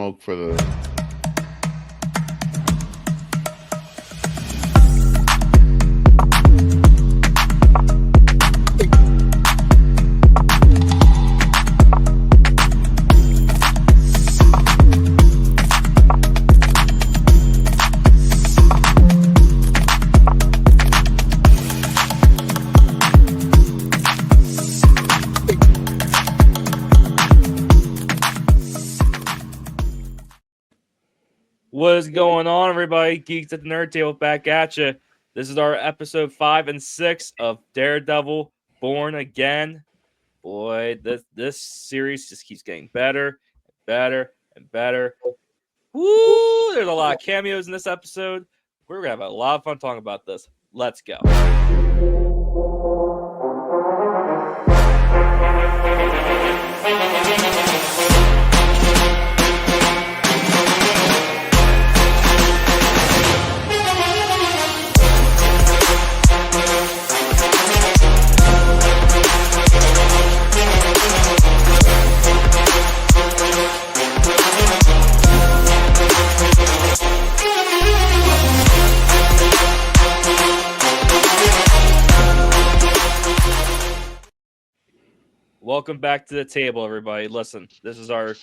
smoke for the. What is going on, everybody? Geeks at the Nerd Table back at you. This is our episode 5 and 6 of Daredevil Born Again. Boy, this series just keeps getting better and better and better. Woo! There's a lot of cameos in this episode. We're going to have a lot of fun talking about this. Let's go. Welcome back to the table, everybody. Listen, this is our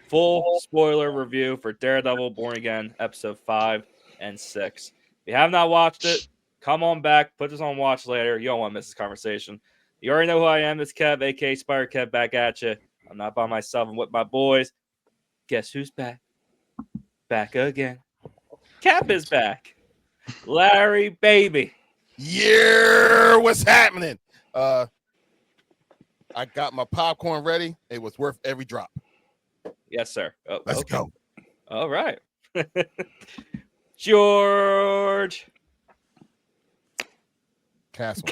full spoiler review for Daredevil Born Again, episode 5 and 6. If you have not watched it, come on back. Put this on watch later. You don't want to miss this conversation. You already know who I am. It's Kev, a.k.a. Spider Kev, back at you. I'm not by myself. I'm with my boys. Guess who's back? Back again. Cap is back. Larry, baby. Yeah, what's happening? I got my popcorn ready. It was worth every drop. Yes, sir. Oh, Let's go. All right. George. Castle.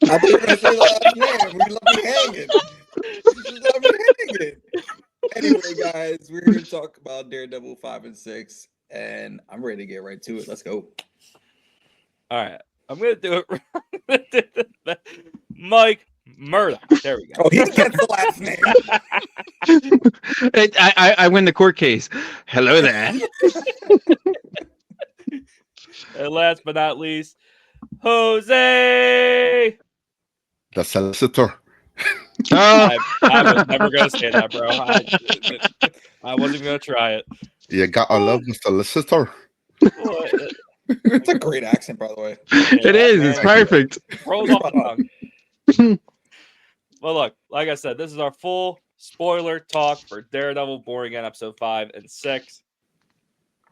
I thought you were going to say the last name. We love you hanging. Love you hanging. Anyway, guys, we're here to talk about Daredevil 5 and 6, and I'm ready to get right to it. Let's go. All right. I'm going to do it. Mike Murdoch. There we go. Oh, he gets the last name. I win the court case. Hello there. And last but not least, Jose. The solicitor. Oh. I was never going to say that, bro. I wasn't even going to try it. You gotta love the solicitor. It's a great accent, by the way. It is. It's perfect. Rolls off the tongue. Well, look, like I said, this is our full spoiler talk for Daredevil Born Again, episode 5 and 6.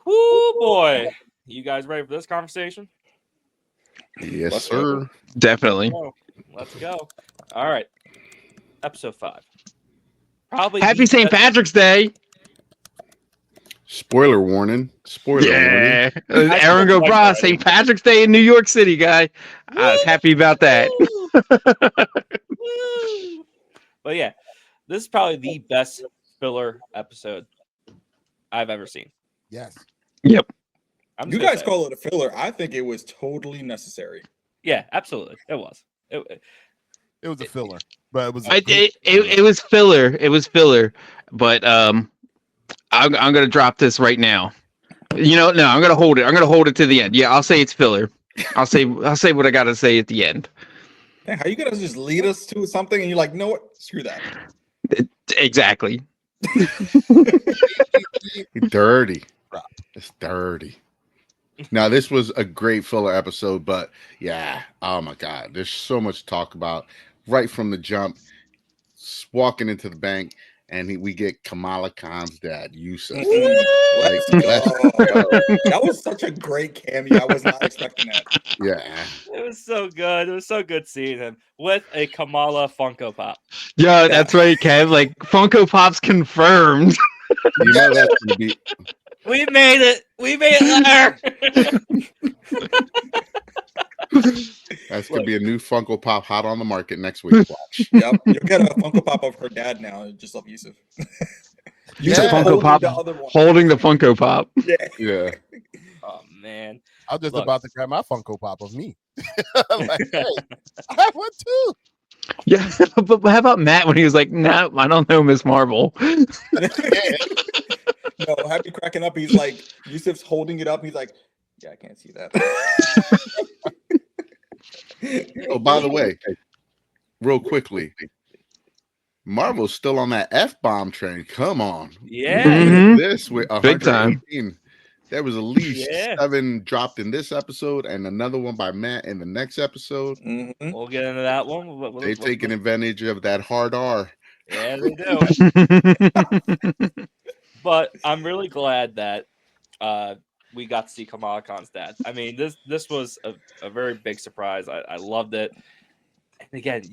Whoo, boy. You guys ready for this conversation? Yes, Let's sir. Definitely. Let's go. All right. Episode 5. Probably Happy St. Patrick's Day. Spoiler warning. Spoiler warning. Yeah. Aaron Gobra, St. Patrick's Day in New York City, guy. I was happy about that. Woo! But yeah, this is probably the best filler episode I've ever seen. Yes. Yep. I'm You just gonna guys say call it a filler. I think it was totally necessary. Yeah, absolutely. It was. It was a filler, but it was. It was filler. It was filler. But I'm gonna drop this right now. No, I'm gonna hold it. I'm gonna hold it to the end. Yeah, I'll say it's filler. I'll say what I gotta say at the end. Hey, how you gonna just lead us to something and you're like, no, what? Screw that. Exactly. Dirty. It's dirty. Now, this was a great filler episode, but yeah, oh my God, there's so much to talk about right from the jump. Walking into the bank, and we get Kamala Khan's dad, Yusuf. Let's go. That was such a great cameo. I was not expecting that. Yeah. It was so good. It was so good seeing him with a Kamala Funko Pop. Yeah, that's right, Kev. Like Funko Pop's confirmed. You know that's gonna be. We made it. We made it, That's gonna be a new Funko Pop hot on the market next week. Watch. Yep, you'll get a Funko Pop of her dad now, just of Yusuf. Yeah. Funko Pop holding the Funko Pop. Yeah. Yeah. Oh man, I'm just Look. about to grab my Funko Pop of me. Like, hey, I have one too. Yeah, but how about Matt when he was like, "No, I don't know Miss Marvel." No, Happy cracking up. He's like, Yusuf's holding it up. He's like, yeah, I can't see that. Oh, by the way, real quickly, Marvel's still on that F-bomb train. Come on. Yeah. Mhm. This with Big time. 118. There was at least Yeah. 7 dropped in this episode and another one by Matt in the next episode. Mhm. We'll get into that one. They're taking advantage of that hard R. Yeah, they do. But I'm really glad that we got to see Kamala Khan's dad. I mean, this was a very big surprise. I loved it. And again,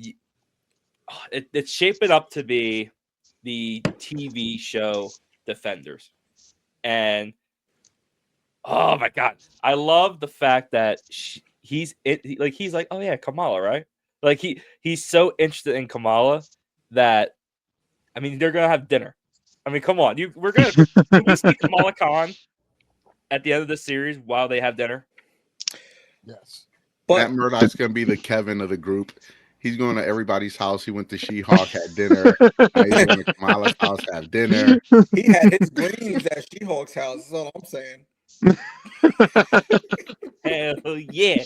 it's shaping up to be the TV show Defenders. And oh my god, I love the fact that he's like, oh yeah, Kamala, right? Like he's so interested in Kamala that I mean they're gonna have dinner. I mean, come on, we're gonna can we see Kamala Khan at the end of the series while they have dinner. Yes. Matt But Murdock's gonna be the Kevin of the group. He's going to everybody's house. He went to She-Hulk, had dinner. Now he's going to Kamala's house, have dinner. he had his greens at She-Hulk's house. That's all I'm saying. Hell yeah!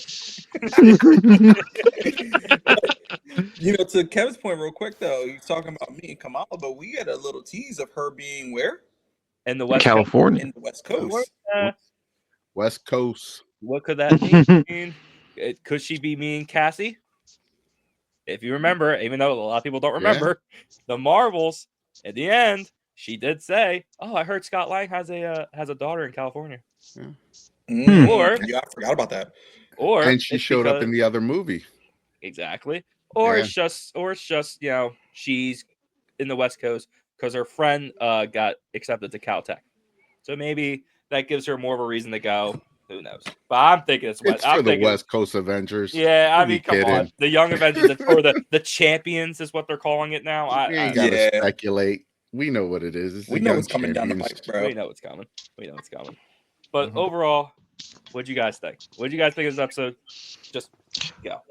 You know, to Kevin's point, real quick though, he's talking about me and Kamala, but we had a little tease of her being where In the West California. in the West Coast. West Coast. What could that mean? Could she be mean Cassie? If you remember, even though a lot of people don't remember, the Marvels at the end, she did say, "Oh, I heard Scott Lang has a daughter in California." Or Yeah, I forgot about that. Or And she it's showed up because- in the other movie. exactly. Or Yeah. it's just she's in the West Coast because her friend got accepted to Caltech, so maybe that gives her more of a reason to go. Who knows? But I'm thinking it's West. It's I'm for the thinking, West Coast Avengers. yeah, I Who you mean, come on, kidding? the Young Avengers or the Champions is what they're calling it now. We I ain't got to Yeah. speculate. We know what it is. It's We the know Young what's coming down the Champions. pipe, bro. we know it's coming. We know it's coming. But Mhm. overall, what'd you guys think? What'd you guys think of this episode? Just go.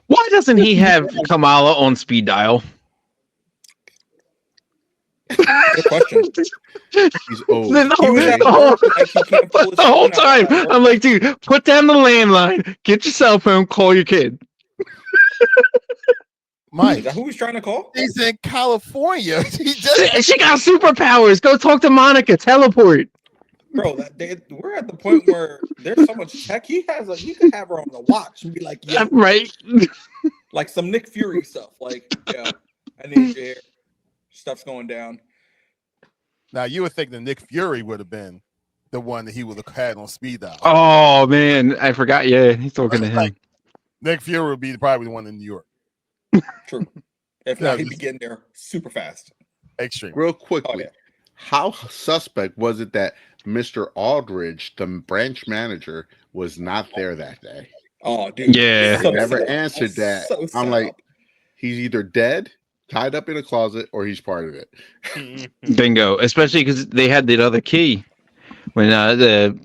Why doesn't he have Kamala on speed dial? Good question. He's old. The He was at work, like he can't pull his the whole phone out. time, I'm like, dude, put down the landline, get your cell phone, call your kid. Is Mike, that who he's trying to call? he's in California. He just She got superpowers. Go talk to Monica. Teleport. Bro, we're at the point where there's so much tech. He could have her on the watch and be like, yeah, Right. like some Nick Fury stuff. Like, yeah, I need you here. Stuff's going down. now you would think that Nick Fury would have been the one that he would have had on speed dial. Oh man, I forgot. Yeah, he's talking to him. Nick Fury would be probably the one in New York. True. If Yeah, not, he'd be just- getting there super fast. Extreme. Real quickly, Oh, yeah. how suspect was it that Mr. Aldridge, the branch manager, was not there that day? Oh, dude. Yeah. They never answered that. So I'm like, up. he's either dead, tied up in a closet, or he's part of it. Bingo. Especially because they had that other key. When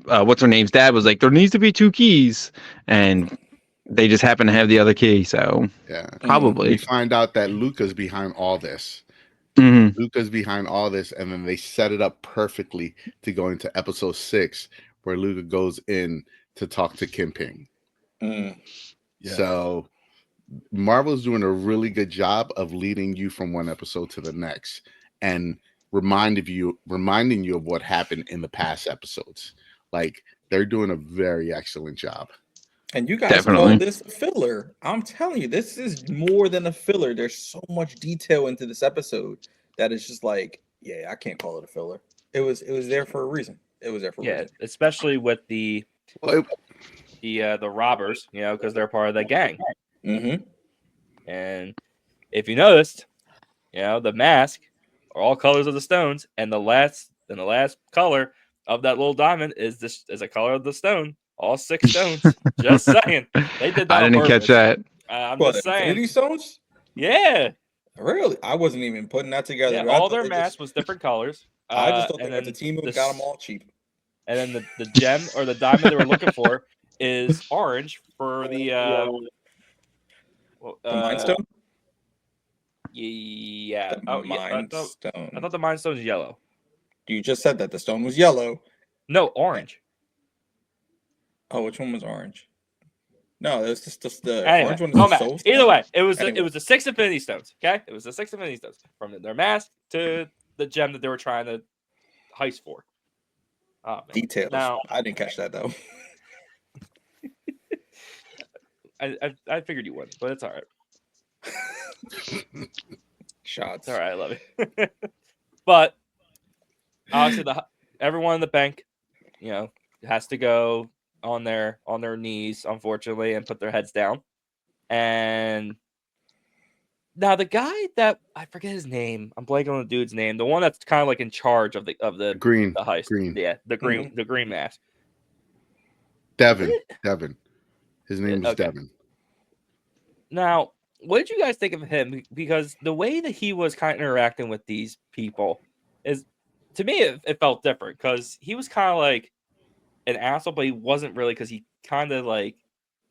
what's her name's dad was like, there needs to be 2 keys, and they just happen to have the other key. So Yeah. We probably. find out that Luca's behind all this. Mhm. Luca's behind all this, and then they set it up perfectly to go into episode 6, where Luca goes in to talk to Kingpin. Mm. Yeah. So Marvel's doing a really good job of leading you from one episode to the next and reminding you of what happened in the past episodes. Like, they're doing a very excellent job. And you guys Definitely. call this a filler. I'm telling you, this is more than a filler. There's so much detail into this episode that it's just like, yeah, I can't call it a filler. It was there for a reason. It was there for a Yeah, reason. especially with the Well, robbers, because they're part of the gang. Mm-hmm. And if you noticed, the mask are all colors of the stones, and the last color of that little diamond is a color of the stone. All 6 stones. Just saying, they did that. I on didn't catch purpose. that. I'm What, just saying. Infinity Stones? Yeah, Really? I wasn't even putting that together. yeah. I All thought their they masks was different colors. I just thought and they went then to Team the got s- them all cheap. And then the gem or the diamond they were looking for is orange for the The Mind Stone? Yeah. The Oh, yeah. Mind I Stone. thought the Mind Stone's yellow. You just said that the stone was yellow. No, orange. Oh, which one was orange? No, it's just the Anyway, orange one is no the matter. soul Either stone? way, it was Anyway. it was the 6 Infinity Stones. Okay, it was the 6 Infinity Stones from their mask to the gem that they were trying to heist for. Oh, man. Details. Now, I didn't catch that though. I figured you wouldn't, but it's all right. Shots. It's all right. I love you. But obviously, everyone in the bank, has to go on their knees, unfortunately, and put their heads down. And now the guy that I forget his name, I'm blanking on the dude's name, the one that's kind of like in charge of the Green. the heist. Green. Yeah, the green mask. Devin. His name was Okay. Devin. Now, what did you guys think of him? Because the way that he was kind of interacting with these people is, to me, it felt different. Because he was kind of like an asshole, but he wasn't really. Because he kind of like,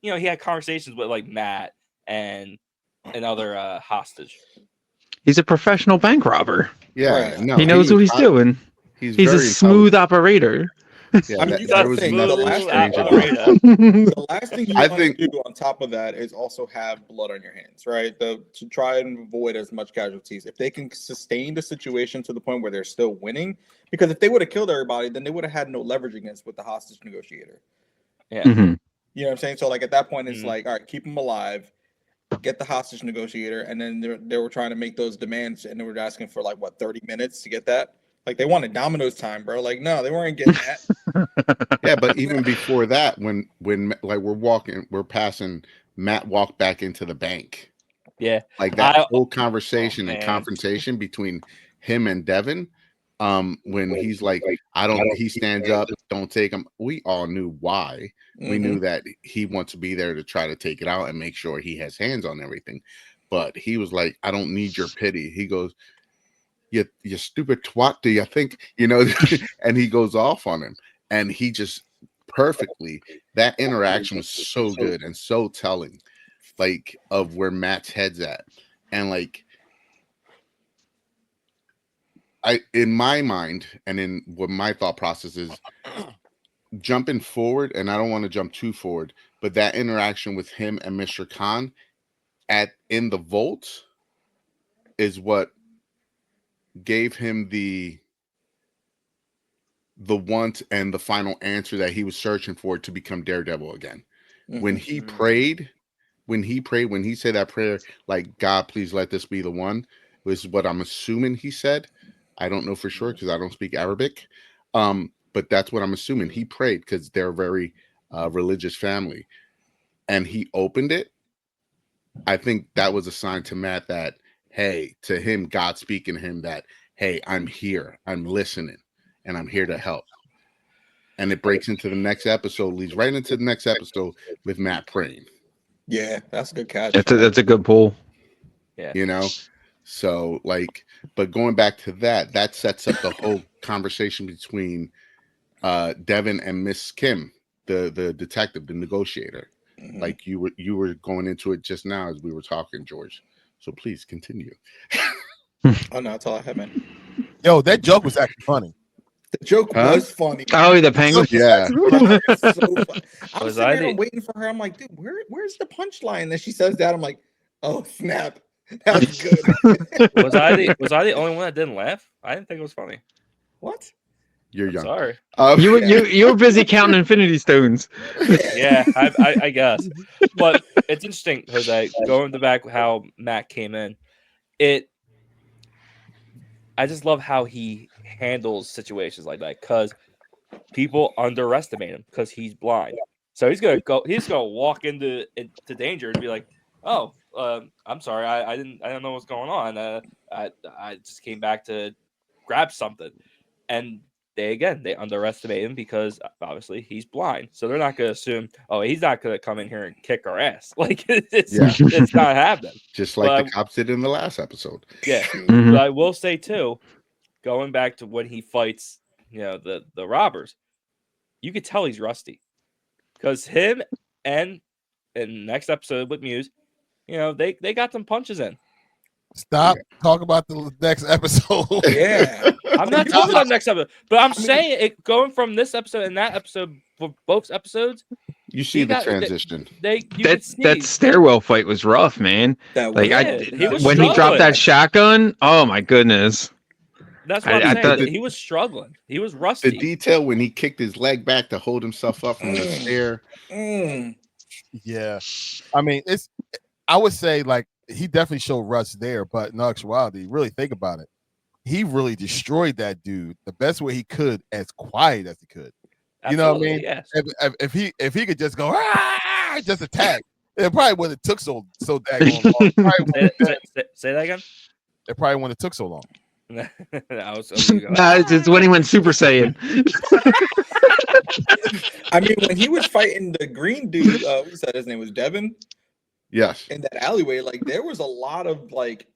he had conversations with like Matt and another hostage. He's a professional bank robber. Yeah, Right. no, He knows what he's doing. He's a very smooth operator. Yeah, I mean, you there gotta was think nothing the last strange thing, about it. the last thing you I want think- to do on top of that is also have blood on your hands, right? To try and avoid as much casualties. If they can sustain the situation to the point where they're still winning, because if they would have killed everybody, then they would have had no leverage against with the hostage negotiator. Yeah. Mhm. You know what I'm saying? So like at that point, it's Mhm. like, all right, keep them alive, get the hostage negotiator, and then they were trying to make those demands, and they were asking for like what 30 minutes to get that. Like they wanted Domino's time, bro. Like no, they weren't getting that. Yeah, but even before that, when like we're passing, Matt walked back into the bank. Yeah. Like that I- whole conversation and man. confrontation between him and Devin, when he's like, he stands up, don't take him. We all knew why. We knew that he wants to be there to try to take it out and make sure he has hands on everything. But he was like, I don't need your pity. He goes, you stupid twat, do you think, and he goes off on him. And he just perfectly, that interaction was so good and so telling, like, of where Matt's head's at. And like, in my mind and in what my thought process is, jumping forward, and I don't want to jump too forward, but that interaction with him and Mr. Khan in the vault is what gave him the want and the final answer that he was searching for to become Daredevil again. When he prayed, when he said that prayer, like, God, please let this be the one, was what I'm assuming he said. I don't know for sure because I don't speak Arabic. But that's what I'm assuming. He prayed because they're a very religious family. And he opened it. I think that was a sign to Matt that, hey, to him, God speaking to him that, hey, I'm here, I'm listening, and I'm here to help. And it breaks into the next episode, leads right into the next episode with Matt praying. Yeah, that's a good catch. That's a good pull. Yeah. So like, but going back to that sets up the whole conversation between Devin and Miss Kim, the detective, the negotiator. Like you were going into it just now as we were talking, George. So please continue. Oh no, that's all I have, man. Yo, that joke was actually funny. The joke was funny. Oh, the penguin. Yeah. It's so funny. I'm Was sitting I there, the- I'm waiting for her. I'm like, dude, where's the punchline? And she says that. I'm like, oh snap, that's good. Was I the only one that didn't laugh? I didn't think it was funny. What? You're I'm young. sorry. You were busy counting Infinity Stones. Yeah, I guess. But it's interesting, Jose, going to back how Matt came in. I just love how he handles situations like that because people underestimate him because he's blind. So he's gonna walk into danger and be like, "Oh, I'm sorry, I don't know what's going on. I just came back to grab something," and they underestimate him because obviously he's blind. So they're not gonna assume, "Oh, he's not gonna come in here and kick our ass." Like it's not happening. Just like But the cops did in the last episode. Yeah, Mhm. but I will say too, going back to when he fights, the robbers, you could tell he's rusty because him and in the next episode with Muse, they got some punches in. Stop talking about the next episode. Yeah. I'm not talking about next episode, but I'm saying it going from this episode and that episode for both episodes. You see He the got- transition. You could see That stairwell fight was rough, man. That Like was he was when he dropped struggling. that shotgun, oh my goodness. That's what I I'm saying. thought- That he was struggling. He was The rusty. detail when he kicked his leg back to hold himself up from the stair. Yeah, I mean, I would say like he definitely showed rust there, but in actuality, really think about it, he really destroyed that dude the best way he could, as quiet as he could. You know what I mean? Yes. If he could just go just attack, it probably wouldn't have took so daggone long. Say that again. It probably wouldn't have took so long. I was Nah, it's when he went Super Saiyan. I mean, when he was fighting the green dude, we said his name was Devin. Yes. In that alleyway, like there was a lot of like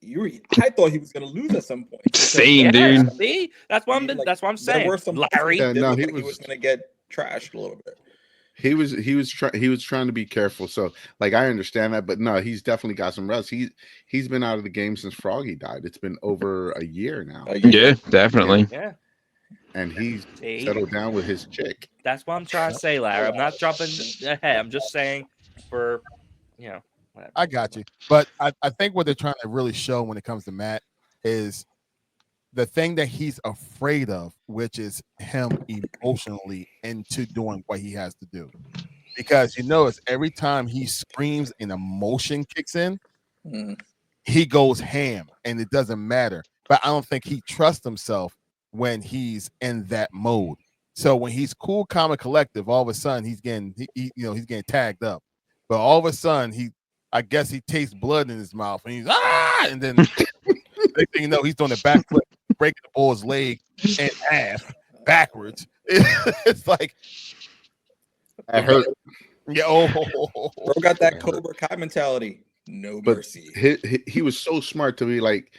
I thought he was gonna lose at some point. Same, dude. See, that's what I'm saying. There were some Larry. Yeah, no, he was gonna get trashed a little bit. He was trying to be careful. So like I understand that, but no, he's definitely got some rust. He's been out of the game since Froggy died. It's been over a year now. Yeah, definitely. Yeah. And he's See? settled down with his chick. That's what I'm trying to say, Larry. I'm not jumping ahead. I'm just saying for whatever. I got you, but I think what they're trying to really show when it comes to Matt is the thing that he's afraid of, which is him emotionally into doing what he has to do. Because you notice every time he screams and emotion kicks in, he goes ham, and it doesn't matter. But I don't think he trusts himself when he's in that mode. So when he's cool, calm, and collective, all of a sudden he's getting he's getting tagged up. But all of a sudden I guess he tastes blood in his mouth, and he's and then next thing you know, he's doing a backflip, breaking the bull's leg in half backwards. It's like I hurt. Yeah, Bro got that Cobra Kai mentality. No But mercy. he was so smart to be like,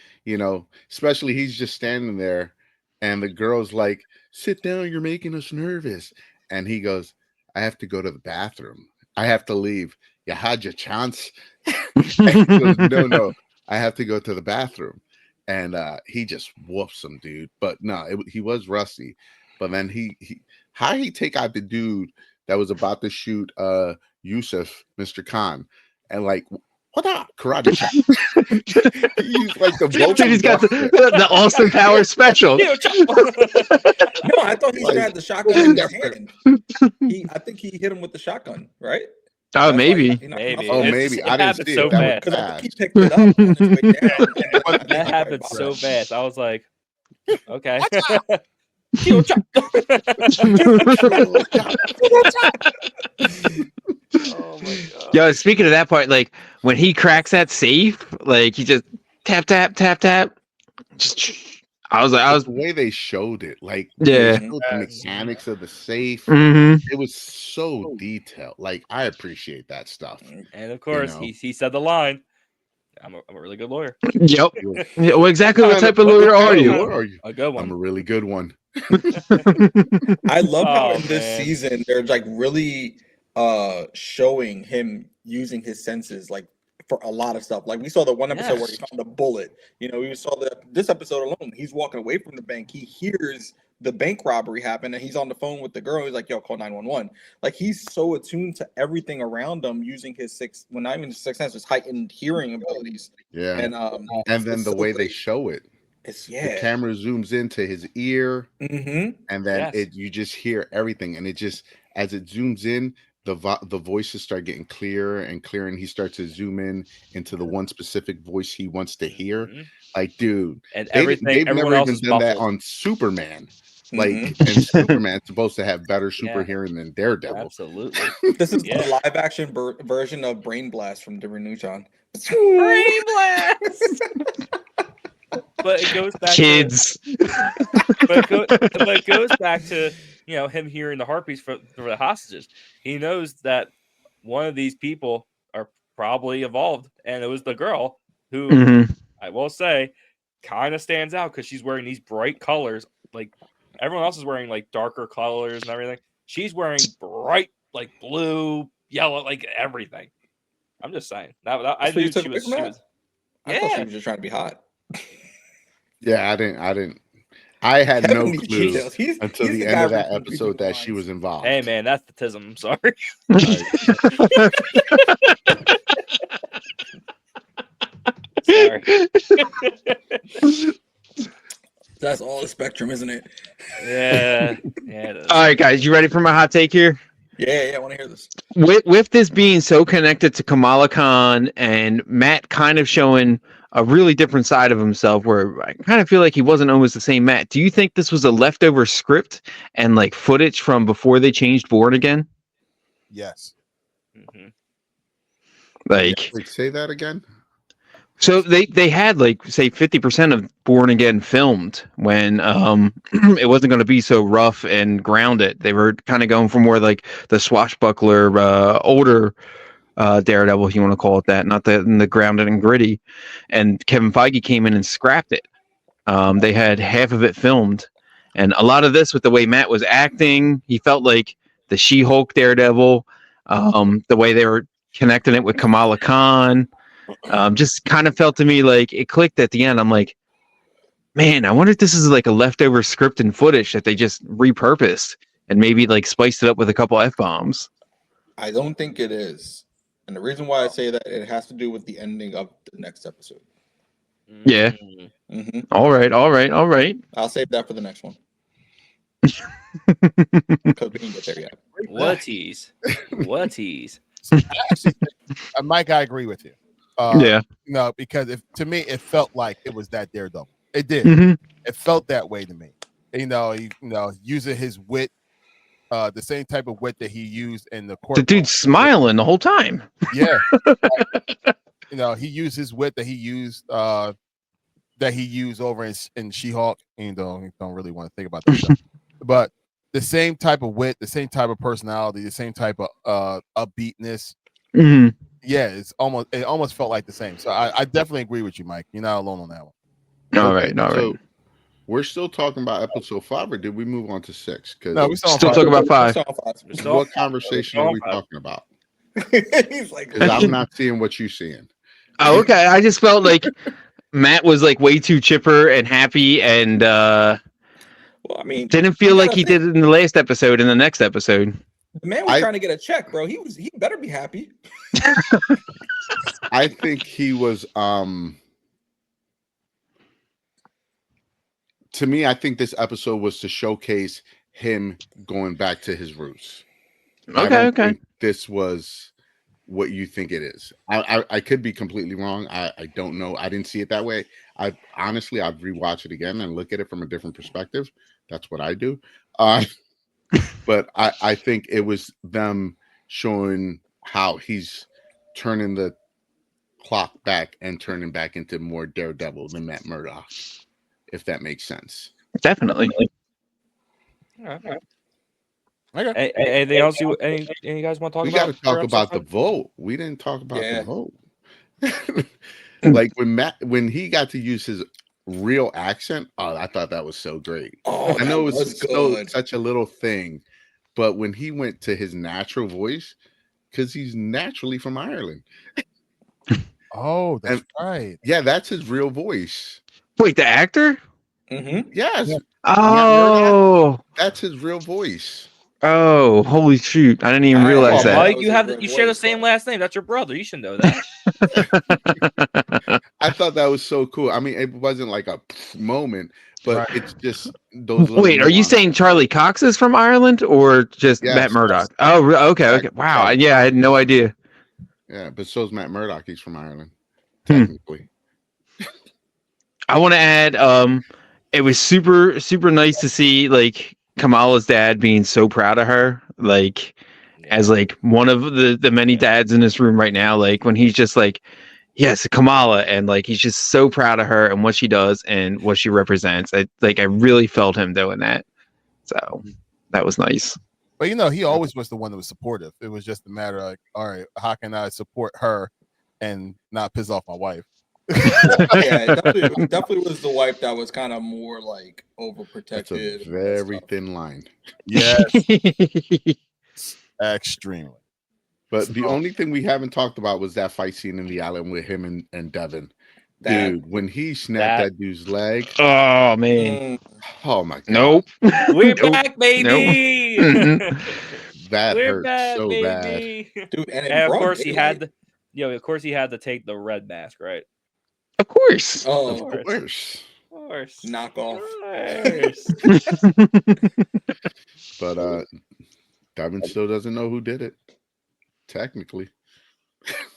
especially he's just standing there, and the girl's like, "Sit down, you're making us nervous." And he goes, "I have to go to the bathroom. I have to leave. You had your chance." And he goes, no, I have to go to the bathroom. And he just whooped some dude. But no, he was rusty. But then how he take out the dude that was about to shoot Yusuf, Mr. Khan, and like, what up, karate chop? He's like the Dude, he's got the Austin Powers special. No, I thought he still had the shotgun in his hand. I think he hit him with the shotgun, right? Oh, maybe. Maybe. Oh, maybe. I didn't see so it. That fast. was Because I think he fast. picked it up on his way down. That happened so fast. I was like, okay. Oh my god. Yo, speaking of that part, like when he cracks that safe, like he just tap tap tap tap. I was The way they showed it, like Yeah. they showed the mechanics of the safe. Mhm. It was so detailed. Like I appreciate that stuff. And of course, know. he said the line. I'm a really good lawyer. Yep. Yeah, well, exactly what type of lawyer are you? What are you? A good I'm one. a really good one. I love how Oh, in this man. season they're like really showing him using his senses like for a lot of stuff. Like we saw the one episode where he Yes. found a bullet. We saw this episode alone. He's walking away from the bank. He hears the bank robbery happen, and he's on the phone with the girl. He's like, "Yo, call 911." Like he's so attuned to everything around him using his not even his sixth sense, his heightened hearing abilities. Yeah. And And then it's the so way they great. show it. It's The camera zooms into his ear, Mm-hmm. and then Yes. you just hear everything, and it just as it zooms in, the voices start getting clearer and clearer, and he starts to zoom in into the one specific voice he wants to hear. Mhm. Like, dude, And they've everyone never else even is done that muffled. on Superman. Like, Mhm. and Superman's supposed to have better super Yeah. hearing than Daredevil. Absolutely. This is Yeah. the live action version of Brain Blast from the Renewton. Brain blast. But it goes back Kids. but it goes back to him hearing the heartbeats for the hostages. He knows that one of these people are probably evolved, and it was the girl who Mhm. I will say kind of stands out because she's wearing these bright colors. Like everyone else is wearing like darker colors and everything. She's wearing bright like blue, yellow, like everything. I'm just saying. I That's what you knew took she away was. from She that? was. I thought she Yeah. was just trying to be hot. Yeah, I didn't. I had Kevin no needs clue details. until He's the the end guy of that reading between episode the that she lines. was involved. Hey man, that's autism. I'm sorry. Sorry. That's all the spectrum, isn't it? Yeah. Yeah, it is. All right, guys, you ready for my hot take here? Yeah, I want to hear this. With this being so connected to Kamala Khan and Matt kind of showing a really different side of himself, where I kind of feel like he wasn't always the same Matt. Do you think this was a leftover script and like footage from before they changed Born Again? Yes. Mhm. Like, Wait, say that again. so they had like say 50% of Born Again filmed when it wasn't going to be so rough and grounded. They were kind of going for more like the swashbuckler older Daredevil, if you want to call it that, not the grounded and gritty. And Kevin Feige came in and scrapped it. They had half of it filmed, and a lot of this with the way Matt was acting, he felt like the She-Hulk Daredevil. The way they were connecting it with Kamala Khan, just kind of felt to me like it clicked at the end. I'm like, man, I wonder if this is like a leftover script and footage that they just repurposed and maybe like spiced it up with a couple F-bombs. I don't think it is. And the reason why I say that, it has to do with the ending of the next episode. Yeah. Mm. All right. I'll save that for the next one. Because we didn't get there yet. What a tease. What a tease. I actually think, Mike, I agree with you. Yeah. No, because to me, it felt like it was that Daredevil. It did. Mm-hmm. It felt that way to me. Using his wit, the same type of wit that he used in the court. The dude's smiling the whole time. Yeah. He used his wit that he used over in She-Hulk. You don't really want to think about that stuff. But the same type of wit, the same type of personality, the same type of upbeatness. Mm-hmm. Yeah, it almost felt like the same. So I definitely agree with you, Mike. You're not alone on that one. All right. So we're still talking about episode 5, or did we move on to 6? Because No, we're still talking about 5. what conversation are we talking about? He's like, Because I'm not seeing what you're seeing. Oh, okay. I just felt like Matt was like way too chipper and happy, and well, I mean, didn't feel like he did in the last episode and the next episode. The man was trying to get a check, bro. He better be happy. I think he was to me, I think this episode was to showcase him going back to his roots. I don't think this was what you think it is. I could be completely wrong. I don't know. I didn't see it that way. I'd rewatch it again and look at it from a different perspective. That's what I do. But I think it was them showing how he's turning the clock back and turning back into more Daredevil than Matt Murdock, if that makes sense. Definitely. All right. Okay. Anything else any guys want to talk about? We got to talk about the vote. We didn't talk about the vote. Like when he got to use his real accent, I thought that was so great. I know it was such a little thing, but when he went to his natural voice, because he's naturally from Ireland. Oh, that's right. Yeah, that's his real voice. Wait, the actor? Mm-hmm. Yes. Yeah. Oh, that's his real voice. Oh, holy shoot! I didn't even realize that. Mike, you share the same last name. That's your brother. You should know that. I thought that was so cool. I mean, it wasn't like a moment, but it's just those. Wait, are you saying Charlie Cox is from Ireland or just Matt Murdock? Oh, okay. Wow. Yeah, I had no idea. Yeah, but so's Matt Murdock. He's from Ireland, technically. I want to add, it was super, super nice to see like Kamala's dad being so proud of her, like as like one of the many dads in this room right now, like when he's just like, yes, Kamala, and like he's just so proud of her and what she does and what she represents. I really felt him doing that, so that was nice. But he always was the one that was supportive. It was just a matter of like, all right, how can I support her and not piss off my wife? Yeah, it definitely was the wife that was kind of more like overprotected. It's a very thin line. Yes. Extremely. But the only thing we haven't talked about was that fight scene in the island with him and Devin. That Dude, when he snapped that dude's leg, Oh man. oh my god, Nope. We're Nope. back, Nope. baby. that We're hurt back, so bad. baby. dude, and in And of broad course he had daylight. of course he had to take the red mask, right? Of course. Of Oh, Of course. course, Of course. knockoff. Of course. but Diamond still doesn't know who did it. Technically,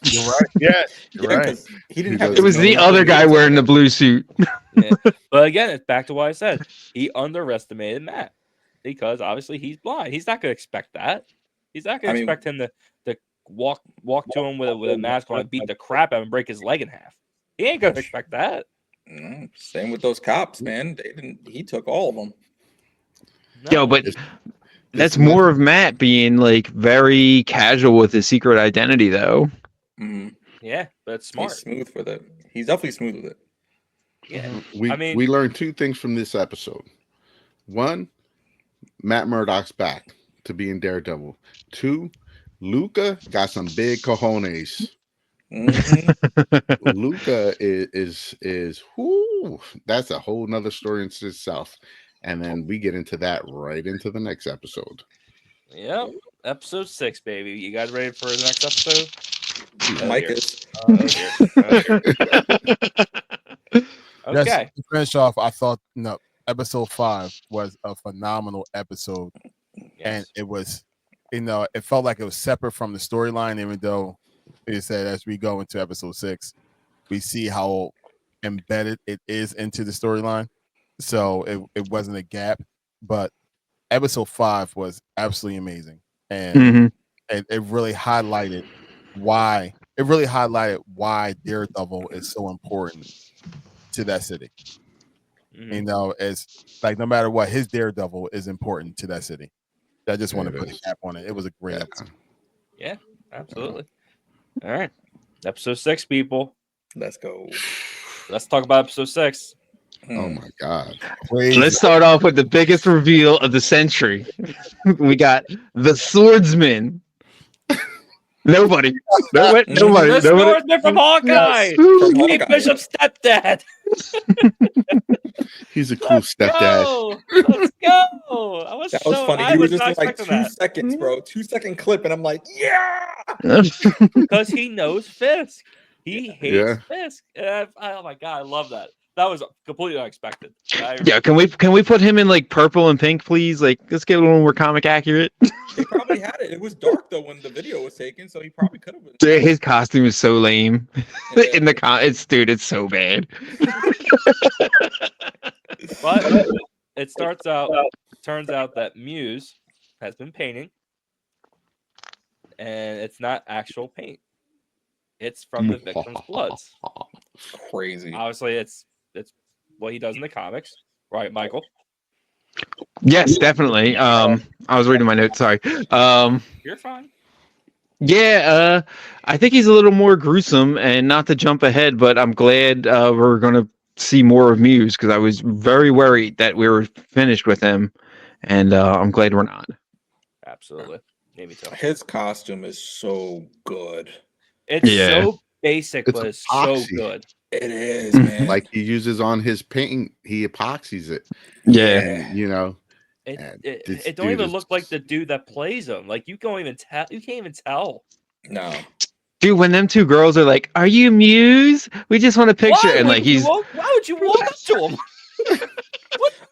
You're right. Yeah, you're Yeah, right. because he didn't He have. It was doesn't the know. other guy wearing the blue suit. Yeah. But again, it's back to what I said. He underestimated Matt because obviously he's blind. He's not going to expect that. He's not going I to mean- expect him to walk to him with a mask on and beat the crap out of him and break his leg in half. He ain't going to expect that. Same with those cops, man. They didn't. He took all of them. Yo, No. but It's- that's it's more of Matt being like very casual with his secret identity, though. Mm, Yeah, but it's he's smart. smooth with it. He's definitely smooth with it. Yeah. We I mean- we learned two things from this episode. One, Matt Murdock's back to being Daredevil. Two, Luca got some big cojones. Mhm. Luca is whoo, that's a whole nother story in itself. And then we get into that right into the next episode. Yep. Episode 6, baby. You guys ready for the next episode? Mike dear. is. Oh, dear. Oh, dear. Just Okay. to finish off, I thought episode 5 was a phenomenal episode, and Yes. it was, it felt like it was separate from the storyline, even though it said as we go into episode 6, we see how embedded it is into the storyline. So it wasn't a gap, but episode 5 was absolutely amazing, and Mhm. it really highlighted why Daredevil is so important to that city. Mhm. It's like no matter what, his Daredevil is important to that city. I just want to It put a is. cap on it. It was a great Yeah. episode. Yeah, absolutely. All right. Episode 6, people. Let's go. Let's talk about episode 6. Oh my god. Crazy. Let's start off with the biggest reveal of the century. We got the swordsman. Nobody. Nobody. The swordsman from Hawkeye. From Kate Hawkeye. Bishop's stepdad. He's a cool Let's stepdad. go. Let's go. I was That was so, funny. I He was was just not in like expecting 2 that seconds, bro. 2-second clip, and I'm like, yeah. because he knows Fisk. He hates Yeah. Fisk. And oh my god, I love that. That was completely unexpected. Yeah, can we put him in like purple and pink, please? Like, let's get a little more comic accurate. They probably had it. It was dark though when the video was taken, so he probably could have been. His costume is so lame. Yeah. In the it's so bad. But it turns out that Muse has been painting, and it's not actual paint. It's from the victim's bloods. Crazy. Obviously, it's what he does in the comics, right, Michael? Yes, definitely. I was reading my notes. Sorry. You're fine. Yeah, I think he's a little more gruesome, and not to jump ahead, but I'm glad we're gonna see more of Muse because I was very worried that we were finished with him, and I'm glad we're not. Absolutely. Maybe so. His costume is so good. It's Yeah. so basic, It's but it's so epoxy. good. It is, man. Like he uses on his painting, he epoxies it. Yeah. And, you know, It, Yeah, it, this it don't dude even is- look like the dude that plays him. Like you can't even tell. You can't even tell. No. Dude, when them two girls are like, "Are you Muse? We just want a picture," Why and would like you he's why would you walk up to him?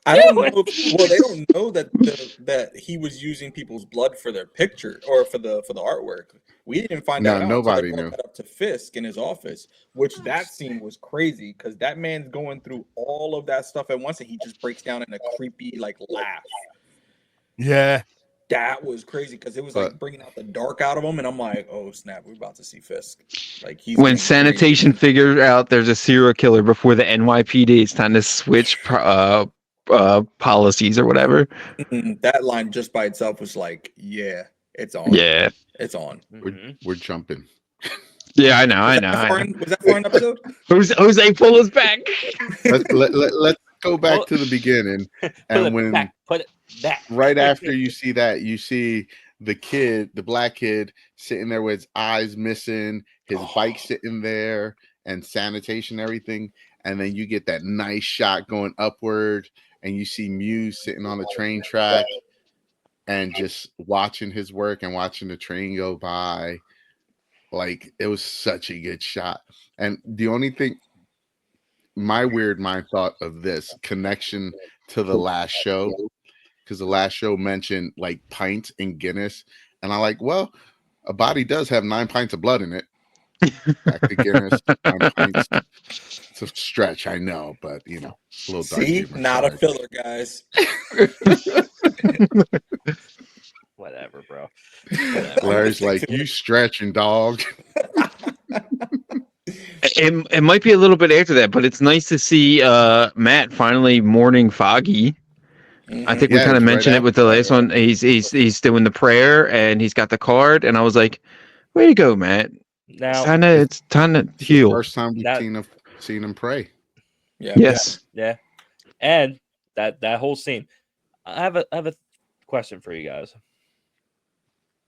I don't Dude. know. Well, they don't know that he was using people's blood for their picture or for the artwork. We didn't find No, that out until nobody they brought knew. that up to Fisk in his office, which that scene was crazy because that man's going through all of that stuff at once, and he just breaks down in a creepy like laugh. Yeah. That was crazy because it was like But- bringing out the dark out of him, and I'm like, oh snap, we're about to see Fisk. Like he's when getting sanitation crazy. figures out there's a serial killer before the NYPD. It's time to switch policies or whatever. That line just by itself was like, yeah, it's on. Yeah, It's on. Mhm. we're jumping. yeah, I know. Was that far in episode? Jose, pull us back. Let's go back Well- to the beginning. Put And it when back. Put it back. right after you see that, you see the kid, the black kid, sitting there with his eyes missing, his bike sitting there, and sanitation, everything, and then you get that nice shot going upward, and you see Muse sitting on the train track and just watching his work and watching the train go by. Like, it was such a good shot. And the only thing my weird mind thought of this connection to the last show, because the last show mentioned like pints and Guinness, and I like, well, a body does have 9 pints of blood in it. Back to Guinness, 9 pints. It's a stretch, I know, but you know, a little dark See, humor. not Sorry. a filler, guys. Whatever, bro. Larry's like, you stretching, dog. It might be a little bit after that, but it's nice to see Matt finally mourning Foggy. I think we Yeah, kind of it's right mentioned it with the last one. He's doing the prayer and he's got the card, and I was like, "Way to go, Matt! Now, It's time to It's the heal." first time we've That- seen him pray. Yeah. Yes. yeah, and that whole scene. I have a question for you guys.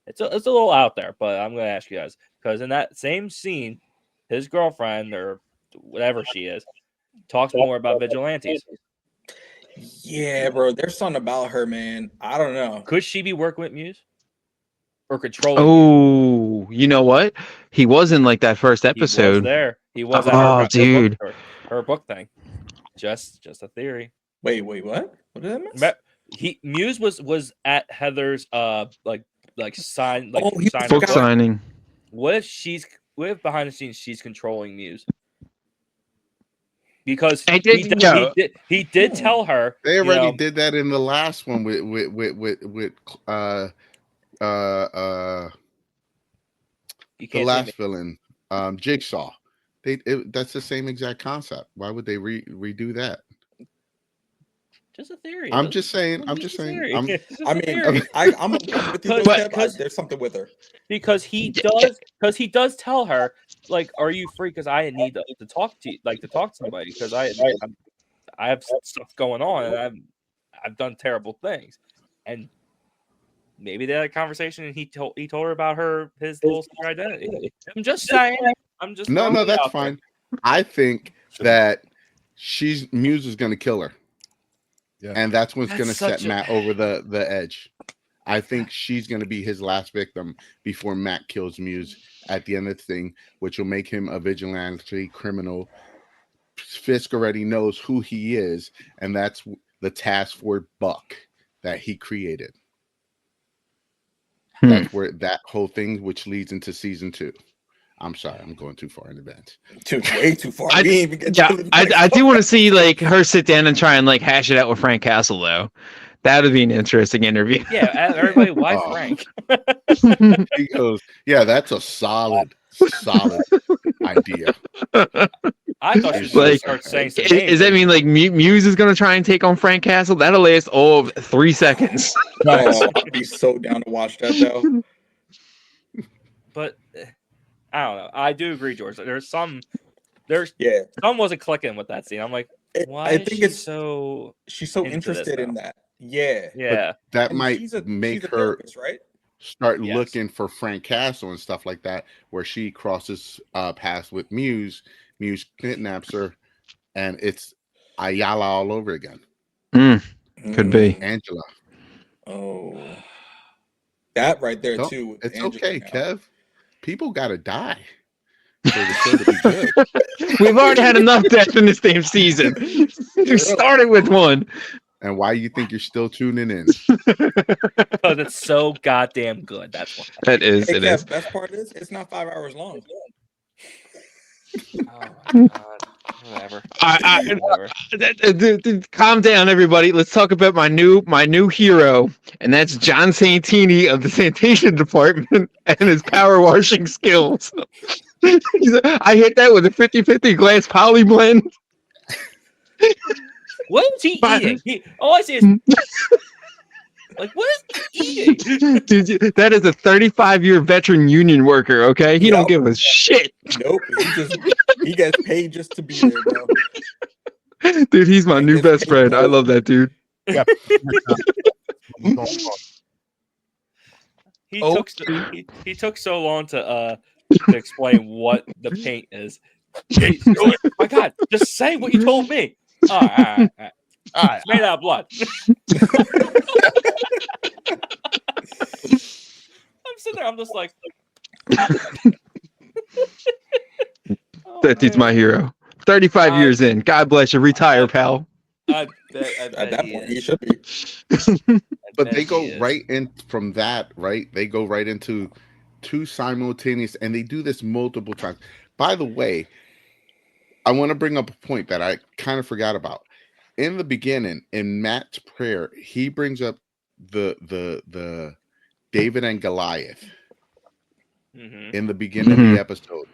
It's a little out there, but I'm going to ask you guys, because in that same scene, his girlfriend or whatever she is talks more about vigilantes. Yeah, bro. There's something about her, man. I don't know. Could she be working with Muse or controlling? Oh, you know what? He was in like that first Muse? He was episode. there. He was at Oh, dude. her book thing. Just a theory. Wait, what? What did I miss? Muse was at Heather's sign Oh, he sign Book book. signing. What if behind the scenes she's controlling Muse? Because I didn't know. he did tell her They you already know, did that in the last one with you the can't last see me. villain, Jigsaw. That's the same exact concept. Why would they redo that? Just a theory. I'm just saying. I'm Just just a saying. theory. I'm, It's just I a mean, theory. I'm with you, though, But- Kev. There's something with her. because he does tell her, like, are you free? Because I need to talk to you, to talk to somebody, because I have stuff going on, and I've done terrible things. And maybe they had a conversation, and he told her about his little secret identity. I'm just saying. I'm just no, throwing it that's out there. fine. I think that Muse is going to kill her. Yeah. And that's what's That's going to set such a- Matt over the edge. I think she's going to be his last victim before Matt kills Muse at the end of the thing, which will make him a vigilante criminal. Fisk already knows who he is, and that's the task for Buck that he created. That's where that whole thing, which leads into season 2. I'm sorry, I'm going too far in advance. Way too far. I- We ain't even get Yeah, to the I next do one. want to see like her sit down and try and like hash it out with Frank Castle though. That would be an interesting interview. Yeah, everybody, why Oh. Frank? He goes, yeah, that's a solid idea. I thought she was Like, going to start saying some names. Does that mean like Muse is going to try and take on Frank Castle? That'll last all of 3 seconds. Oh, I'd be so down to watch that though. But I don't know. I do agree, George. There's Yeah, some wasn't clicking with that scene. I'm like, why I is think she it's so? she's so into this interested in now. that. Yeah, Yeah, That And might she's a make her therapist, right? start Yes. looking for Frank Castle and stuff like that, where she crosses paths with Muse. Muse kidnaps her, and it's Ayala all over again. Could be. Angela. Oh, that right there Don't- too. with It's Angela okay, now. Kev. People gotta die for the show to be good. We've already had enough death in this damn season. We started with one. And why you think you're still tuning in? because it's so goddamn good. That's why. That is, Hey, it Kev, is. best part is it's not 5 hours long. Oh my god. Whatever. Whatever. Calm down, everybody. Let's talk about my new hero, and that's John Santini of the sanitation department and his power washing skills. I hit that with a 50-50 glass poly blend. What is he But- eating? All I see is like, what is he eating? Dude, that is a 35-year veteran union worker. Okay, he don't Yup. give a shit. Nope, he gets paid just to be there, bro. Dude, he's my He new gets best paid friend. I more. love that dude. Yeah. He Oh. took so long to explain what the paint is. Jesus. My God, just say what you told me. All right. It's made out of blood. I'm sitting there. I'm just like, oh, That dude's my man. hero. 35 years in. God bless you. Retire, pal. I bet At that he point, is. he should be. But Bet they he go is. right in from that, right? They go right into two simultaneous, and they do this multiple times. By the way, I want to bring up a point that I kind of forgot about. In the beginning, in Matt's prayer, he brings up the David and Goliath Mhm. in the beginning of the Mhm. episode.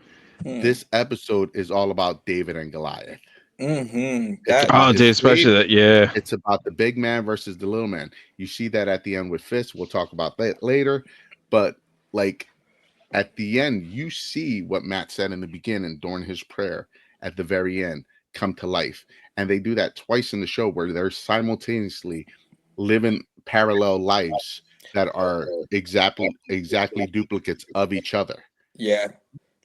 Hmm. This episode is all about David and Goliath. Mm-hmm. It's That about Oh, his dude, especially faith. that. Yeah. It's about the big man versus the little man. You see that at the end with Fist. We'll talk about that later. But like at the end, you see what Matt said in the beginning during his prayer at the very end come to life. And they do that twice in the show where they're simultaneously living parallel lives that are exactly duplicates of each other. yeah.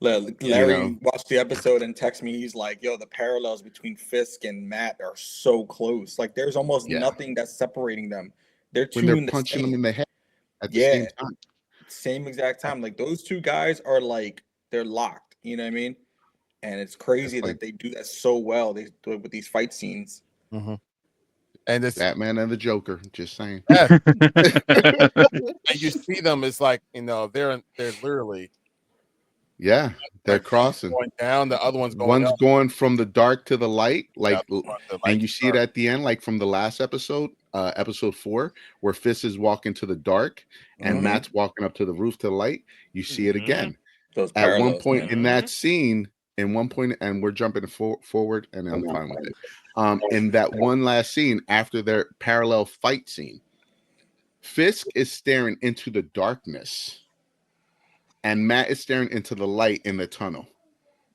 You Larry know, watched the episode and texted me. He's like, "Yo, the parallels between Fisk and Matt are so close. Like, there's almost yeah. nothing that's separating them. They're When two they're in the punching them same. in the head at the Yeah, same time. same exact time. Like those two guys are like they're locked. You know what I mean? And it's crazy It's like that they do that so well. They do it with these fight scenes. Mhm. And it's Batman and the Joker. Just saying. yeah, and you see them. It's like they're literally Yeah, they're like one's crossing. going down, the other one's going One's up. going from the dark to the light, The like, other one, the light and you to see it dark. at the end, like from the last episode, episode 4, where Fist is walking to the dark and Mhm. Matt's walking up to the roof to the light. You see it Mhm. again Those at one parallels, point man. in that scene. In one point, and we're jumping forward, and I'm fine with it. In that one last scene after their parallel fight scene, Fisk is staring into the darkness, and Matt is staring into the light in the tunnel.